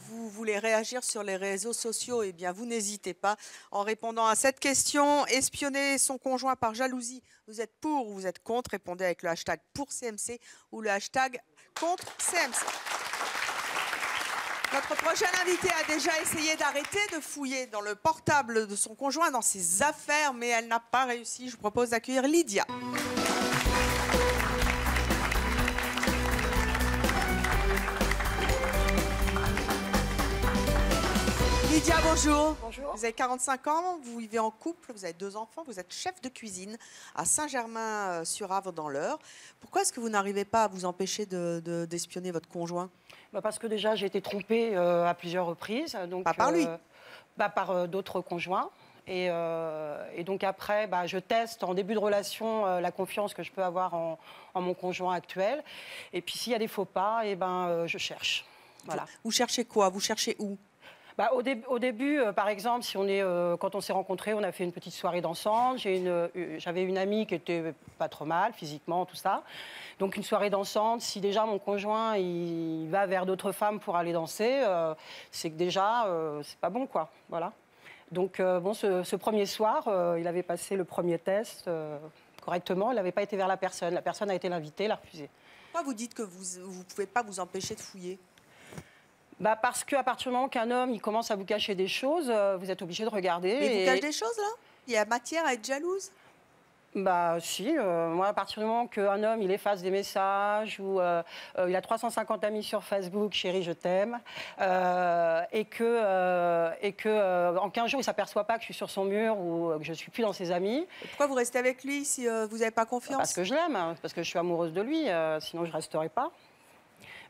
vous voulez réagir sur les réseaux sociaux, eh bien vous n'hésitez pas en répondant à cette question. Espionner son conjoint par jalousie, vous êtes pour ou vous êtes contre? Répondez avec le hashtag pour CMC ou le hashtag contre CMC. Notre prochaine invitée a déjà essayé d'arrêter de fouiller dans le portable de son conjoint, dans ses affaires, mais elle n'a pas réussi. Je vous propose d'accueillir Lydia. Lydia, bonjour. Bonjour. Vous avez 45 ans, vous vivez en couple, vous avez 2 enfants, vous êtes chef de cuisine à Saint-Germain-sur-Avre dans l'Eure. Pourquoi est-ce que vous n'arrivez pas à vous empêcher d'espionner votre conjoint? Parce que déjà, j'ai été trompée à plusieurs reprises. Donc, pas par lui? Par d'autres conjoints. Et donc après, je teste en début de relation la confiance que je peux avoir en mon conjoint actuel. Et puis s'il y a des faux pas, je cherche. Voilà. Vous cherchez quoi? Vous cherchez où? Au début, par exemple, quand on s'est rencontrés, on a fait une petite soirée dansante. J'avais une amie qui était pas trop mal, physiquement, tout ça. Donc une soirée dansante, si déjà mon conjoint il va vers d'autres femmes pour aller danser, c'est que déjà, c'est pas bon, quoi. Voilà. Donc ce premier soir, il avait passé le premier test correctement. Il n'avait pas été vers la personne. La personne a été l'invitée, l'a refusé. Pourquoi vous dites que vous ne pouvez pas vous empêcher de fouiller? Parce qu'à partir du moment qu'un homme il commence à vous cacher des choses, vous êtes obligé de regarder. Et vous cache des choses, là? Il y a matière à être jalouse? Bah si, moi à partir du moment qu'un homme il efface des messages ou il a 350 amis sur Facebook, chérie je t'aime, et que en 15 jours il s'aperçoit pas que je suis sur son mur ou que je suis plus dans ses amis. Et pourquoi vous restez avec lui si vous n'avez pas confiance? Parce que je l'aime, hein, parce que je suis amoureuse de lui, sinon je resterai pas.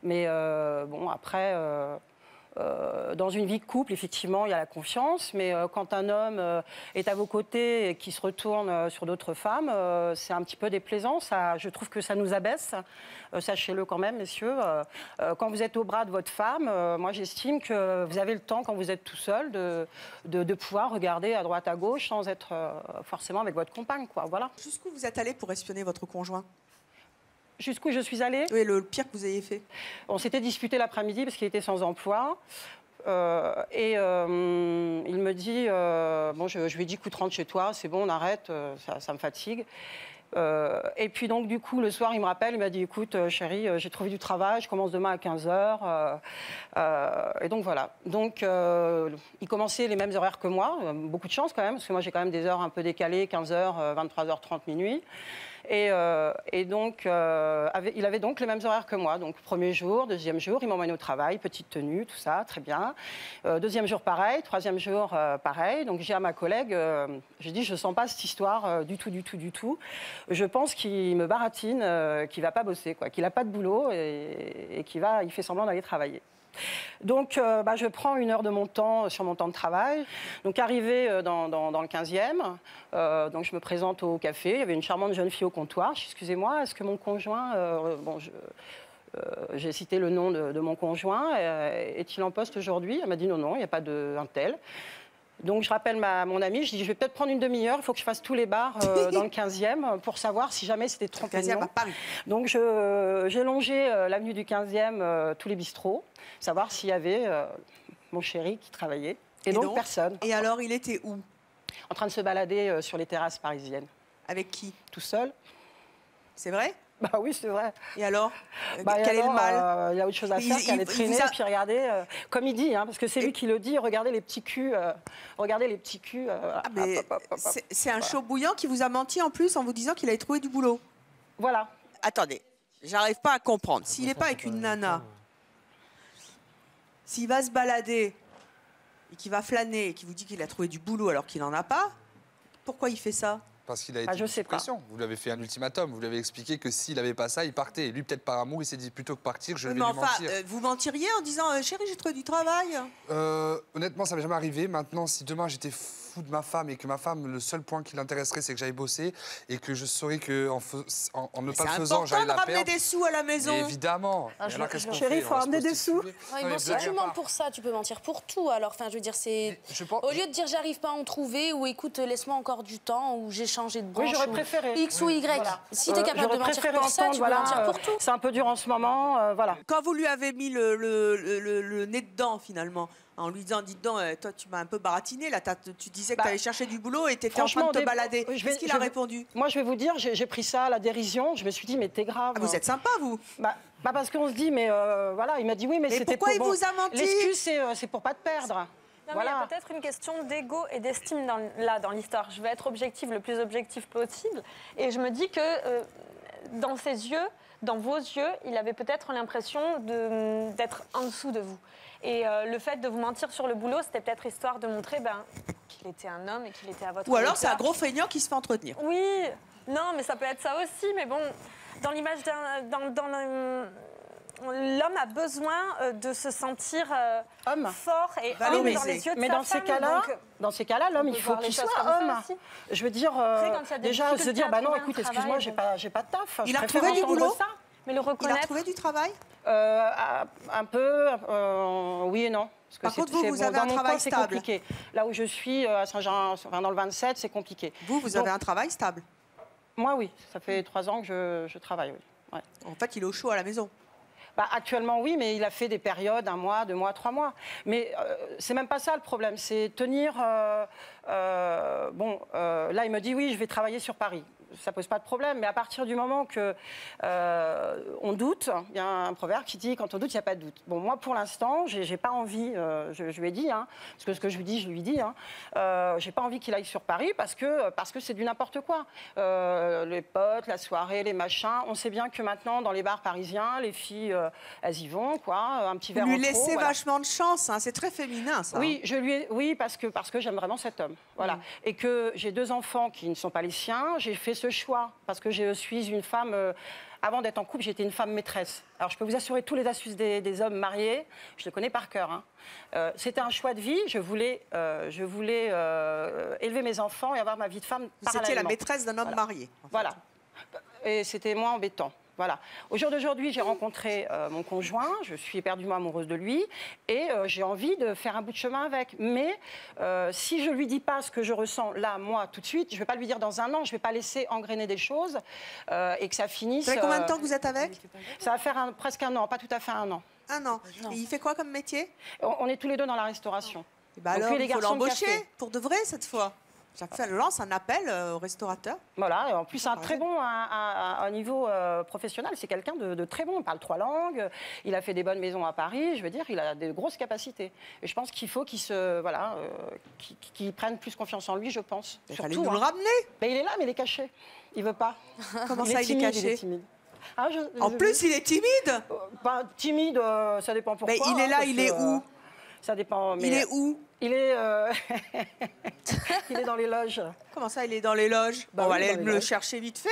Mais bon après. Dans une vie de couple, effectivement, il y a la confiance, mais quand un homme est à vos côtés et qui se retourne sur d'autres femmes, c'est un petit peu déplaisant. Je trouve que ça nous abaisse. Sachez-le quand même, messieurs. Quand vous êtes au bras de votre femme, moi j'estime que vous avez le temps, quand vous êtes tout seul, de pouvoir regarder à droite, à gauche, sans être forcément avec votre compagne, quoi. Voilà. Jusqu'où vous êtes allé pour espionner votre conjoint? Jusqu'où je suis allée? Oui, le pire que vous ayez fait. On s'était disputé l'après-midi parce qu'il était sans emploi. Il me dit, bon, je lui ai dit, écoute, rentre chez toi, c'est bon, on arrête, ça me fatigue. Et puis donc, du coup, le soir, il me rappelle, il m'a dit, écoute, chérie, j'ai trouvé du travail, je commence demain à 15h. Et donc, voilà. Donc, il commençait les mêmes horaires que moi, beaucoup de chance quand même, parce que moi, j'ai quand même des heures un peu décalées, 15h, 23h30, minuit. Et donc, il avait donc les mêmes horaires que moi. Donc, premier jour, deuxième jour, il m'emmène au travail, petite tenue, tout ça, très bien. Deuxième jour, pareil. Troisième jour, pareil. Donc, j'ai à ma collègue, j'ai dit, je ne sens pas cette histoire du tout, du tout, du tout. Je pense qu'il me baratine, qu'il ne va pas bosser, quoi, qu'il n'a pas de boulot et il fait semblant d'aller travailler. Donc, je prends 1 heure de mon temps sur mon temps de travail. Donc, arrivé dans le 15e, donc je me présente au café. Il y avait une charmante jeune fille au comptoir. Je dis, excusez-moi, est-ce que mon conjoint, j'ai cité le nom de mon conjoint, est-il en poste aujourd'hui? Elle m'a dit non, il n'y a pas d'un tel. Donc, je rappelle mon amie, je dis, je vais peut-être prendre une demi-heure, il faut que je fasse tous les bars dans le 15e pour savoir si jamais c'était trompé de nom. Donc, j'ai longé l'avenue du 15e, tous les bistrots, savoir s'il y avait mon chéri qui travaillait. Et donc, personne. Et alors, il était où? En train de se balader sur les terrasses parisiennes. Avec qui? Tout seul. C'est vrai? Bah oui, c'est vrai. Et alors quel est le mal? Il y a autre chose à faire qu'aller traîner et puis regarder, comme il dit, hein, parce que c'est lui qui le dit, regardez les petits culs. Regardez les petits culs. C'est un chaud bouillant qui vous a menti en plus en vous disant qu'il avait trouvé du boulot. Voilà. Attendez, j'arrive pas à comprendre. S'il n'est pas avec une nana, s'il va se balader et qu'il va flâner et qu'il vous dit qu'il a trouvé du boulot alors qu'il n'en a pas, pourquoi il fait ça? Parce qu'il a été sous pression. Vous lui avez fait un ultimatum. Vous lui avez expliqué que s'il n'avait pas ça, il partait. Et lui, peut-être par amour, il s'est dit plutôt que partir, je vais lui mentir. Vous mentiriez en disant chérie, j'ai trouvé du travail? Honnêtement, ça m'est jamais arrivé. Maintenant, si demain j'étais fou de ma femme et que ma femme, le seul point qui l'intéresserait, c'est que j'aille bosser et que je saurais qu'en ne pas le faisant, j'allais la perdre. C'est important de ramener des sous à la maison. Mais évidemment. Chérie, il faut ramener des sous. Bon, si tu mens pour ça, tu peux mentir pour tout. Alors, enfin, je veux dire, c'est au lieu de dire j'arrive pas à en trouver ou écoute, laisse-moi encore du temps ou j'ai changé de branche. Oui, j'aurais préféré. X ou Y. Voilà. Si tu es capable de mentir pour ça, tu peux mentir pour tout. C'est un peu dur en ce moment, voilà. Quand vous lui avez mis le nez dedans, finalement, en lui disant, dis donc, toi, tu m'as un peu baratiné, là, tu disais que tu allais chercher du boulot et tu étais en train de te balader. Qu'est-ce qu'il a répondu? Moi, je vais vous dire, j'ai pris ça à la dérision. Je me suis dit, mais t'es grave. Ah, vous êtes sympa, vous? Parce qu'on se dit, mais voilà, il m'a dit oui, mais c'était pour... pourquoi il vous a menti? L'excuse, c'est pour pas te perdre. Non, mais il y a peut-être une question d'ego et d'estime dans l'histoire. Je vais être objective, le plus objective possible. Et je me dis que dans ses yeux, dans vos yeux, il avait peut-être l'impression d'être en dessous de vous. Et le fait de vous mentir sur le boulot, c'était peut-être histoire de montrer qu'il était un homme et qu'il était à votre Ou alors c'est un gros feignant qui se fait entretenir. Oui, non, mais ça peut être ça aussi. Mais bon, dans l'image l'homme a besoin de se sentir fort et homme dans les yeux de mais sa dans femme. Dans ces cas-là, l'homme, il faut qu'il soit homme. Je veux dire, déjà, se dire, non, écoute, excuse-moi, j'ai pas de taf. Il a trouvé du boulot? Mais le reconnaître. Il a trouvé du travail? Un peu, oui et non. Par contre, vous avez un travail stable. C'est compliqué. Là où je suis, à Saint-Jean, dans le 27, c'est compliqué. Vous avez un travail stable? Moi, oui. Ça fait 3 ans que je travaille, oui. Ouais. En fait, il est au chaud à la maison. Actuellement, oui, mais il a fait des périodes, 1 mois, 2 mois, 3 mois. Mais c'est même pas ça le problème, c'est tenir... là, il me dit, oui, je vais travailler sur Paris. ça pose pas de problème. Mais à partir du moment que on doute, il y a un proverbe qui dit quand on doute, il n'y a pas de doute. Bon, moi, pour l'instant, j'ai pas envie, je lui ai dit, hein, parce que ce que je lui dis, hein, j'ai pas envie qu'il aille sur Paris parce que c'est du n'importe quoi. Les potes, la soirée, les machins. On sait bien que maintenant, dans les bars parisiens, les filles, elles y vont, quoi. Un petit verre en trop. Vous lui laissez voilà. vachement de chance, hein. C'est très féminin, ça. Oui, oui, parce que j'aime vraiment cet homme. Voilà. Et que j'ai 2 enfants qui ne sont pas les siens. J'ai fait ce choix parce que je suis une femme. Avant d'être en couple, j'étais une femme maîtresse. Alors, je peux vous assurer tous les astuces des hommes mariés. Je les connais par cœur. Hein. C'était un choix de vie. Je voulais élever mes enfants et avoir ma vie de femme parallèlement. C'était la maîtresse d'un homme marié. En fait. Voilà. Et c'était moins embêtant. Voilà. Au jour d'aujourd'hui, j'ai rencontré mon conjoint, je suis éperdument amoureuse de lui et j'ai envie de faire un bout de chemin avec. Mais si je ne lui dis pas ce que je ressens là, moi, tout de suite, je ne vais pas lui dire dans un an, je ne vais pas laisser engrainer des choses et que ça finisse... Ça fait combien de temps que vous êtes avec? Ça va faire presque un an, pas tout à fait un an. Un an. Et il fait quoi comme métier? On est tous les deux dans la restauration. Et bah alors, il faut l'embaucher pour de vrai cette fois. Chaque fois, elle lance un appel au restaurateur. Voilà, et en plus, c'est un très bon à un niveau professionnel. C'est quelqu'un de très bon. Il parle 3 langues. Il a fait des bonnes maisons à Paris. Je veux dire, il a de grosses capacités. Et je pense qu'il faut qu'il prenne plus confiance en lui, je pense. Il fallait nous le ramener. Mais il est là, mais il est caché. Il veut pas. Comment ça, il est caché? Il est timide. Ah, en plus, il est timide. Timide, ça dépend pourquoi. Mais il est là, il est où? Ça dépend. Mais il est où? Il est, il est dans les loges. Comment ça, il est dans les loges? On va aller le chercher vite fait.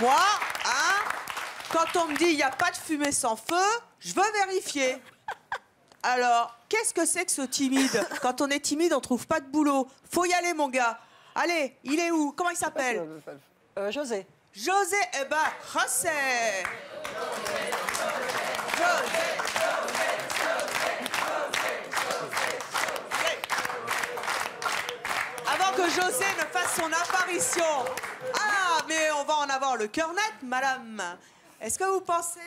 Moi, hein, quand on me dit il n'y a pas de fumée sans feu, je veux vérifier. Alors, qu'est-ce que c'est que ce timide? Quand on est timide, on ne trouve pas de boulot. Faut y aller, mon gars. Allez, il est où? Comment il s'appelle? José. José, eh ben, José. Avant que José ne fasse son apparition. Ah, mais on va en avoir le cœur net, madame. Est-ce que vous pensez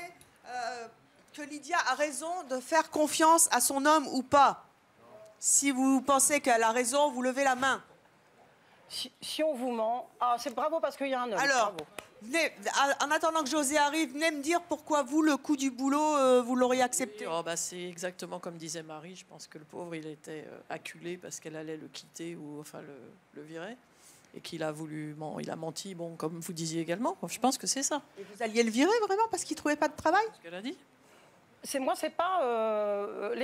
que Lydia a raison de faire confiance à son homme ou pas? Si vous pensez qu'elle a raison, vous levez la main. Si on vous ment... Ah, c'est bravo parce qu'il y a un homme. Alors, venez, en attendant que José arrive, venez me dire pourquoi vous, le coup du boulot, vous l'auriez accepté. Oh, bah, c'est exactement comme disait Marie. Je pense que le pauvre, il était acculé parce qu'elle allait le quitter ou enfin le virer. Et qu'il a voulu... Bon, il a menti, bon, comme vous disiez également. Je pense que c'est ça. Et vous alliez le virer vraiment parce qu'il ne trouvait pas de travail? C'est ce qu'elle a dit. Moi, c'est pas...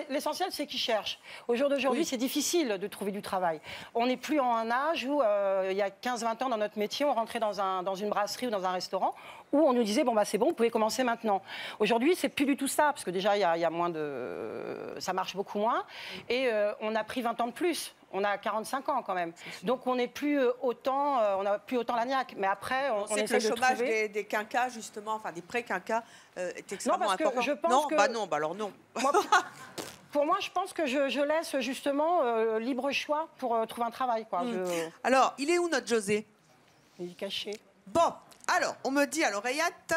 L'essentiel, c'est qu'il cherche. Au jour d'aujourd'hui, c'est difficile de trouver du travail. On n'est plus en un âge où, il y a 15-20 ans, dans notre métier, on rentrait dans une brasserie ou dans un restaurant où on nous disait, bon, bah, c'est bon, vous pouvez commencer maintenant. Aujourd'hui, c'est plus du tout ça, parce que déjà, il y a moins de... Ça marche beaucoup moins. Et on a pris 20 ans de plus. On a 45 ans quand même. Donc on n'est plus autant, on n'a plus autant la niaque. Mais après, on essaie de le chômage trouver... des quinquas, justement, enfin des pré-quinquas, est extrêmement non, parce important. Que je pense non, que... bah non, bah alors non. Pour moi, je pense que je laisse justement libre choix pour trouver un travail. Quoi. Alors, il est où notre José? Il est caché. Bon, alors, on me dit à l'oreillette,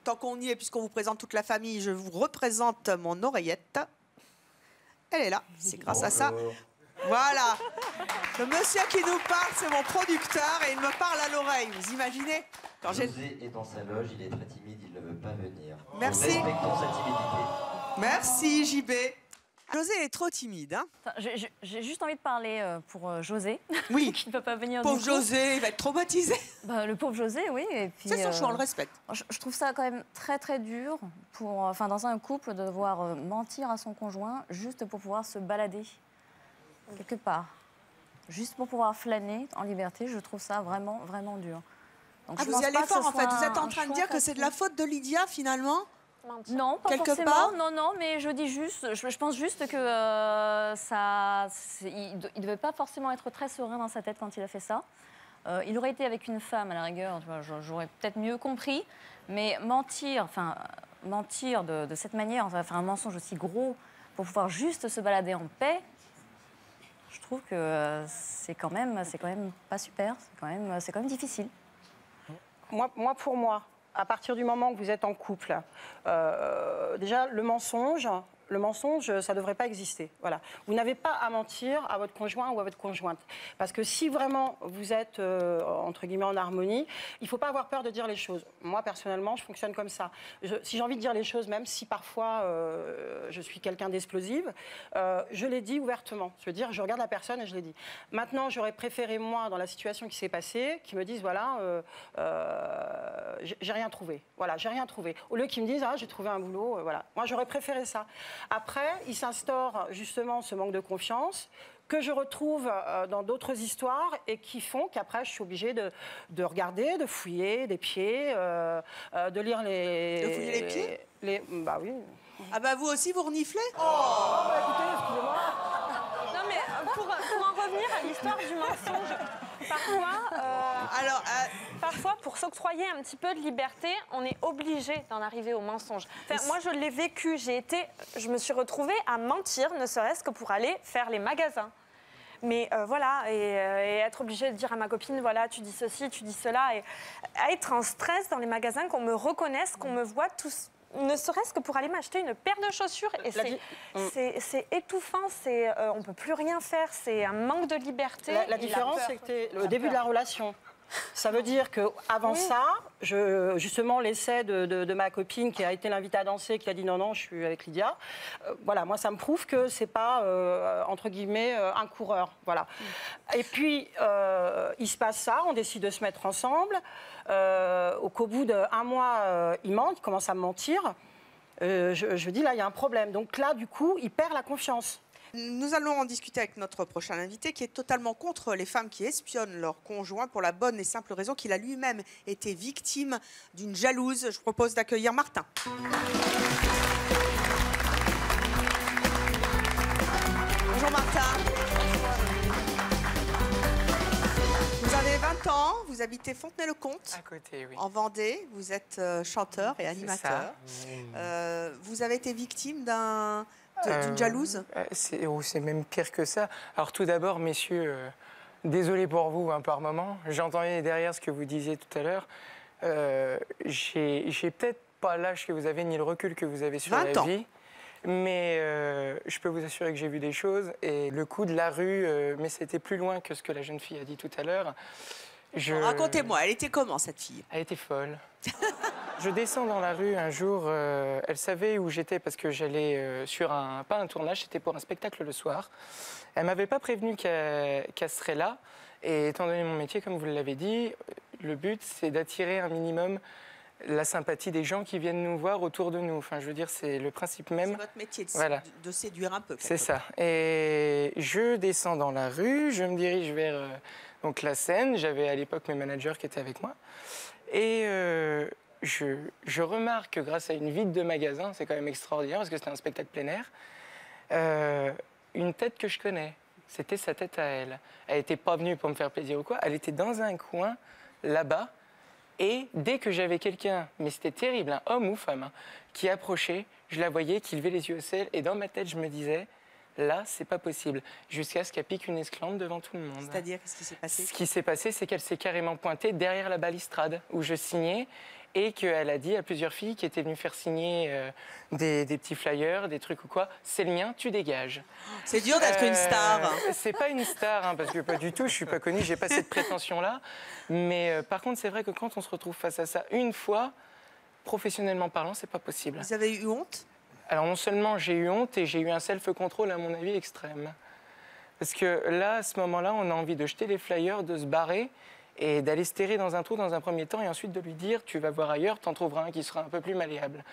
tant qu'on y est, puisqu'on vous présente toute la famille, je vous représente mon oreillette. Elle est là, c'est grâce à ça. Voilà. Le monsieur qui nous parle, c'est mon producteur et il me parle à l'oreille. Vous imaginez? José est dans sa loge, il est très timide, il ne veut pas venir. Merci. Respectons sa timidité. Merci, JB. José est trop timide, hein? J'ai juste envie de parler pour José, oui. qui ne peut pas venir. Pauvre José, il va être traumatisé. Bah, le pauvre José, oui. C'est son choix, on le respecte. Je trouve ça quand même très très dur dans un couple de devoir mentir à son conjoint juste pour pouvoir se balader quelque part, juste pour pouvoir flâner en liberté. Je trouve ça vraiment vraiment dur. Donc, vous y allez fort en fait. Vous êtes en train de dire que c'est de la faute de Lydia finalement? Non, pas quelque forcément. Part non, mais je dis juste, je pense juste que il devait pas forcément être très serein dans sa tête quand il a fait ça. Il aurait été avec une femme à la rigueur, j'aurais peut-être mieux compris, mais mentir de cette manière, faire un mensonge aussi gros pour pouvoir juste se balader en paix. Je trouve que c'est quand même pas super, c'est quand même difficile. Pour moi, à partir du moment où vous êtes en couple, déjà le mensonge, le mensonge, ça ne devrait pas exister. Voilà. Vous n'avez pas à mentir à votre conjoint ou à votre conjointe. Parce que si vraiment vous êtes, entre guillemets, en harmonie, il ne faut pas avoir peur de dire les choses. Moi, personnellement, je fonctionne comme ça. Si j'ai envie de dire les choses, même si parfois je suis quelqu'un d'explosive, je les dis ouvertement. Je veux dire, je regarde la personne et je les dis. Maintenant, j'aurais préféré, moi, dans la situation qui s'est passée, qu'ils me disent, voilà, j'ai rien trouvé. Voilà, j'ai rien trouvé. Au lieu qu'ils me disent, ah, j'ai trouvé un boulot, voilà. Moi, j'aurais préféré ça. Après, il s'instaure justement ce manque de confiance que je retrouve dans d'autres histoires et qui font qu'après, je suis obligée de regarder, de fouiller des pieds, de lire les... De fouiller les pieds Bah oui. Ah bah vous aussi, vous reniflez? Oh bah écoutez, excusez-moi. Non mais pour en revenir à l'histoire du mensonge, parfois pour s'octroyer un petit peu de liberté, on est obligé d'en arriver au mensonge. Enfin, moi je l'ai vécu, je me suis retrouvée à mentir, ne serait-ce que pour aller faire les magasins. Mais voilà, et être obligée de dire à ma copine, voilà, tu dis ceci, tu dis cela, et à être en stress dans les magasins, qu'on me reconnaisse, qu'on me voit tous. Ne serait-ce que pour aller m'acheter une paire de chaussures. Et c'est étouffant, on ne peut plus rien faire, c'est un manque de liberté. La différence, c'est que c'était le début de la relation. Ça veut dire qu'avant ça, justement, l'essai de ma copine qui a été l'invitée à danser, qui a dit non, non, je suis avec Lydia, voilà, moi, ça me prouve que c'est pas, entre guillemets, un coureur. Voilà. Et puis, il se passe ça, on décide de se mettre ensemble. Qu'au bout d'un mois, il ment, il commence à me mentir. Je dis, là, il y a un problème. Donc là, du coup, il perd la confiance. Nous allons en discuter avec notre prochain invité qui est totalement contre les femmes qui espionnent leur conjoint pour la bonne et simple raison qu'il a lui-même été victime d'une jalouse. Je vous propose d'accueillir Martin. Bonjour Martin. Vous avez 20 ans, vous habitez Fontenay-le-Comte. À côté, oui. En Vendée, vous êtes chanteur et animateur. Vous avez été victime d'une jalouse? C'est même pire que ça. Alors tout d'abord, messieurs, désolé pour vous par moment. J'entendais derrière ce que vous disiez tout à l'heure. J'ai peut-être pas l'âge que vous avez ni le recul que vous avez sur la vie. Mais je peux vous assurer que j'ai vu des choses. Et le coup de la rue, mais c'était plus loin que ce que la jeune fille a dit tout à l'heure. Racontez-moi, elle était comment cette fille? Elle était folle. Je descends dans la rue un jour, elle savait où j'étais parce que j'allais sur pas un tournage, c'était pour un spectacle le soir. Elle ne m'avait pas prévenu qu'elle serait là. Et étant donné mon métier, comme vous l'avez dit, le but c'est d'attirer un minimum la sympathie des gens qui viennent nous voir autour de nous. Enfin, je veux dire, c'est le principe même. C'est votre métier de séduire un peu. C'est ça. Et je descends dans la rue, je me dirige vers donc la scène. J'avais à l'époque mes managers qui étaient avec moi. Et je remarque que grâce à une vitre de magasin, c'est quand même extraordinaire parce que c'était un spectacle plein air, une tête que je connais. C'était sa tête à elle. Elle n'était pas venue pour me faire plaisir ou quoi. Elle était dans un coin, là-bas. Et dès que j'avais quelqu'un, mais c'était terrible, un homme ou femme, qui approchait, je la voyais, qui levait les yeux au ciel. Et dans ma tête, je me disais, là, c'est pas possible. Jusqu'à ce qu'elle pique une esclante devant tout le monde. C'est-à-dire, qu'est-ce qui s'est passé? Ce qui s'est passé, c'est qu'elle s'est carrément pointée derrière la balustrade où je signais. Et qu'elle a dit à plusieurs filles qui étaient venues faire signer des petits flyers, des trucs ou quoi, c'est le mien, tu dégages. C'est dur d'être une star. C'est pas une star, parce que pas du tout, je suis pas connue, j'ai pas cette prétention-là. Mais par contre, c'est vrai que quand on se retrouve face à ça une fois, professionnellement parlant, c'est pas possible. Vous avez eu honte? Alors non seulement j'ai eu honte, et j'ai eu un self-control, à mon avis, extrême. Parce que là, à ce moment-là, on a envie de jeter les flyers, de se barrer, et d'aller se terrer dans un trou dans un premier temps et ensuite de lui dire tu vas voir ailleurs, t'en trouveras un qui sera un peu plus malléable.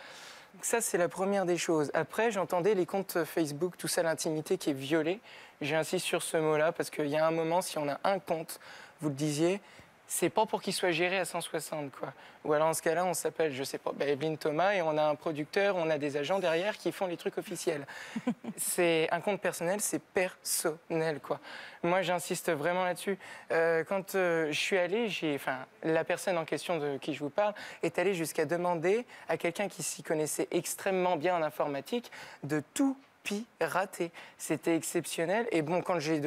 Donc ça, c'est la première des choses. Après, j'entendais les comptes Facebook, tout ça, l'intimité qui est violée. J'insiste sur ce mot-là parce qu'il y a un moment, si on a un compte, vous le disiez, c'est pas pour qu'il soit géré à 160, quoi. Ou alors, en ce cas-là, on s'appelle, je sais pas, Evelyne Thomas, et on a un producteur, on a des agents derrière qui font les trucs officiels. C'est un compte personnel, c'est personnel, quoi. Moi, j'insiste vraiment là-dessus. Quand je suis allée, la personne en question de qui je vous parle est allée jusqu'à demander à quelqu'un qui s'y connaissait extrêmement bien en informatique de tout pirater. C'était exceptionnel. Et bon, quand j'ai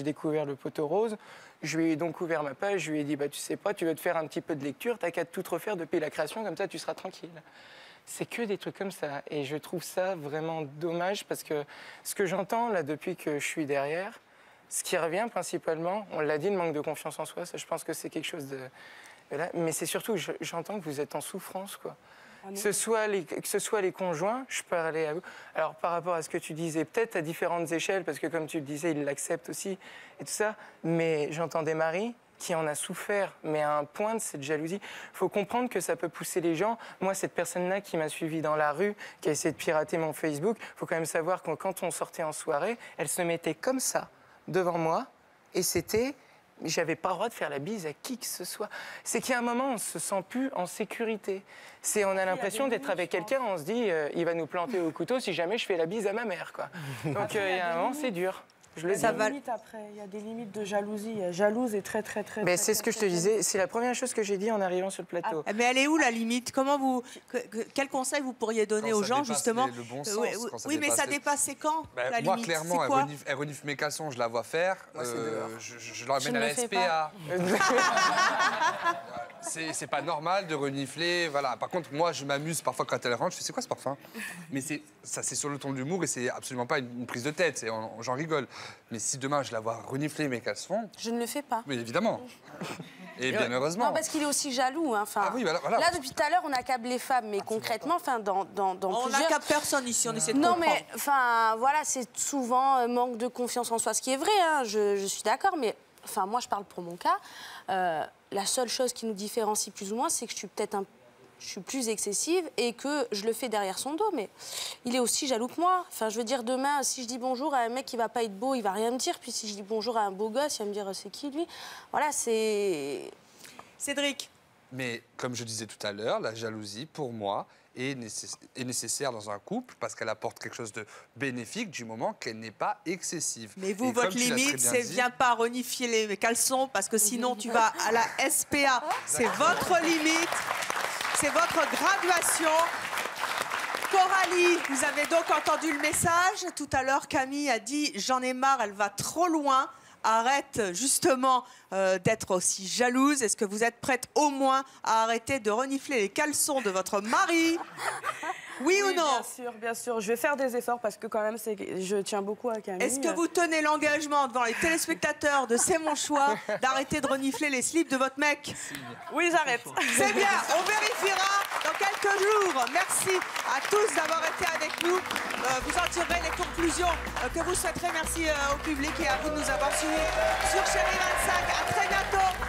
découvert le poteau rose, je lui ai donc ouvert ma page, je lui ai dit, tu sais pas, tu veux te faire un petit peu de lecture, t'as qu'à tout refaire depuis la création, comme ça tu seras tranquille. C'est que des trucs comme ça. Et je trouve ça vraiment dommage parce que ce que j'entends là depuis que je suis derrière, ce qui revient principalement, on l'a dit, le manque de confiance en soi, ça je pense que c'est quelque chose de... Mais c'est surtout, j'entends que vous êtes en souffrance, quoi. Que ce soit les conjoints, je parlais à vous. Alors par rapport à ce que tu disais, peut-être à différentes échelles, parce que comme tu le disais, ils l'acceptent aussi et tout ça, mais j'entends des maris qui en a souffert, mais à un point de cette jalousie. Il faut comprendre que ça peut pousser les gens. Moi, cette personne-là qui m'a suivi dans la rue, qui a essayé de pirater mon Facebook, il faut quand même savoir que quand on sortait en soirée, elle se mettait comme ça, devant moi, et c'était... J'avais pas le droit de faire la bise à qui que ce soit. C'est qu'il y a un moment, on ne se sent plus en sécurité. On a l'impression d'être avec quelqu'un, on se dit, il va nous planter au couteau si jamais je fais la bise à ma mère, quoi. Donc il y a un moment, c'est dur. Il y a des limites de jalousie. Jalouse est très. Mais c'est ce que je te disais. C'est la première chose que j'ai dit en arrivant sur le plateau. Mais elle est où la limite? Quel conseil vous pourriez donner aux gens justement? Le bon sens, oui, mais ça dépassait quand la moi, limite? clairement, elle renifle mes caleçons, je la vois faire. Je l'emmène à la SPA. C'est pas normal de renifler. Voilà. Par contre, moi, je m'amuse parfois quand elle rentre. Je fais, c'est quoi ce parfum? Mais c'est sur le ton de l'humour et c'est absolument pas une prise de tête. J'en rigole. Mais si demain je la vois renifler mes caleçons... Je ne le fais pas. Oui, évidemment. Et bien heureusement. Non, parce qu'il est aussi jaloux. Hein. Enfin, oui, voilà. Là, depuis tout à l'heure, on accable les femmes. Mais concrètement, enfin, dans on n'accable personne ici, on essaie de comprendre. Non, mais enfin, voilà, c'est souvent manque de confiance en soi. Ce qui est vrai, hein, je suis d'accord. Mais enfin, moi, je parle pour mon cas. La seule chose qui nous différencie plus ou moins, c'est que je suis plus excessive et que je le fais derrière son dos, mais il est aussi jaloux que moi. Enfin, je veux dire, demain, si je dis bonjour à un mec qui va pas être beau, il va rien me dire. Puis si je dis bonjour à un beau gosse, il va me dire c'est qui lui? Voilà, c'est... Cédric. Mais comme je disais tout à l'heure, la jalousie, pour moi, est nécessaire dans un couple parce qu'elle apporte quelque chose de bénéfique du moment qu'elle n'est pas excessive. Mais vous, votre limite, c'est viens pas renifier les caleçons parce que sinon tu vas à la SPA. C'est votre limite. C'est votre graduation. Coralie, vous avez donc entendu le message. Tout à l'heure, Camille a dit « J'en ai marre, elle va trop loin. Arrête justement d'être aussi jalouse. Est-ce que vous êtes prête au moins à arrêter de renifler les caleçons de votre mari? Oui ou non? Bien sûr. Je vais faire des efforts parce que quand même, je tiens beaucoup à Camille. Est-ce que vous tenez l'engagement devant les téléspectateurs de C'est mon choix d'arrêter de renifler les slips de votre mec? Oui, j'arrête. C'est bien, on vérifiera dans quelques jours. Merci à tous d'avoir été avec nous. Vous en tirerez les conclusions que vous souhaiterez. Merci au public et à vous de nous avoir suivis sur Chérie 25. À très bientôt.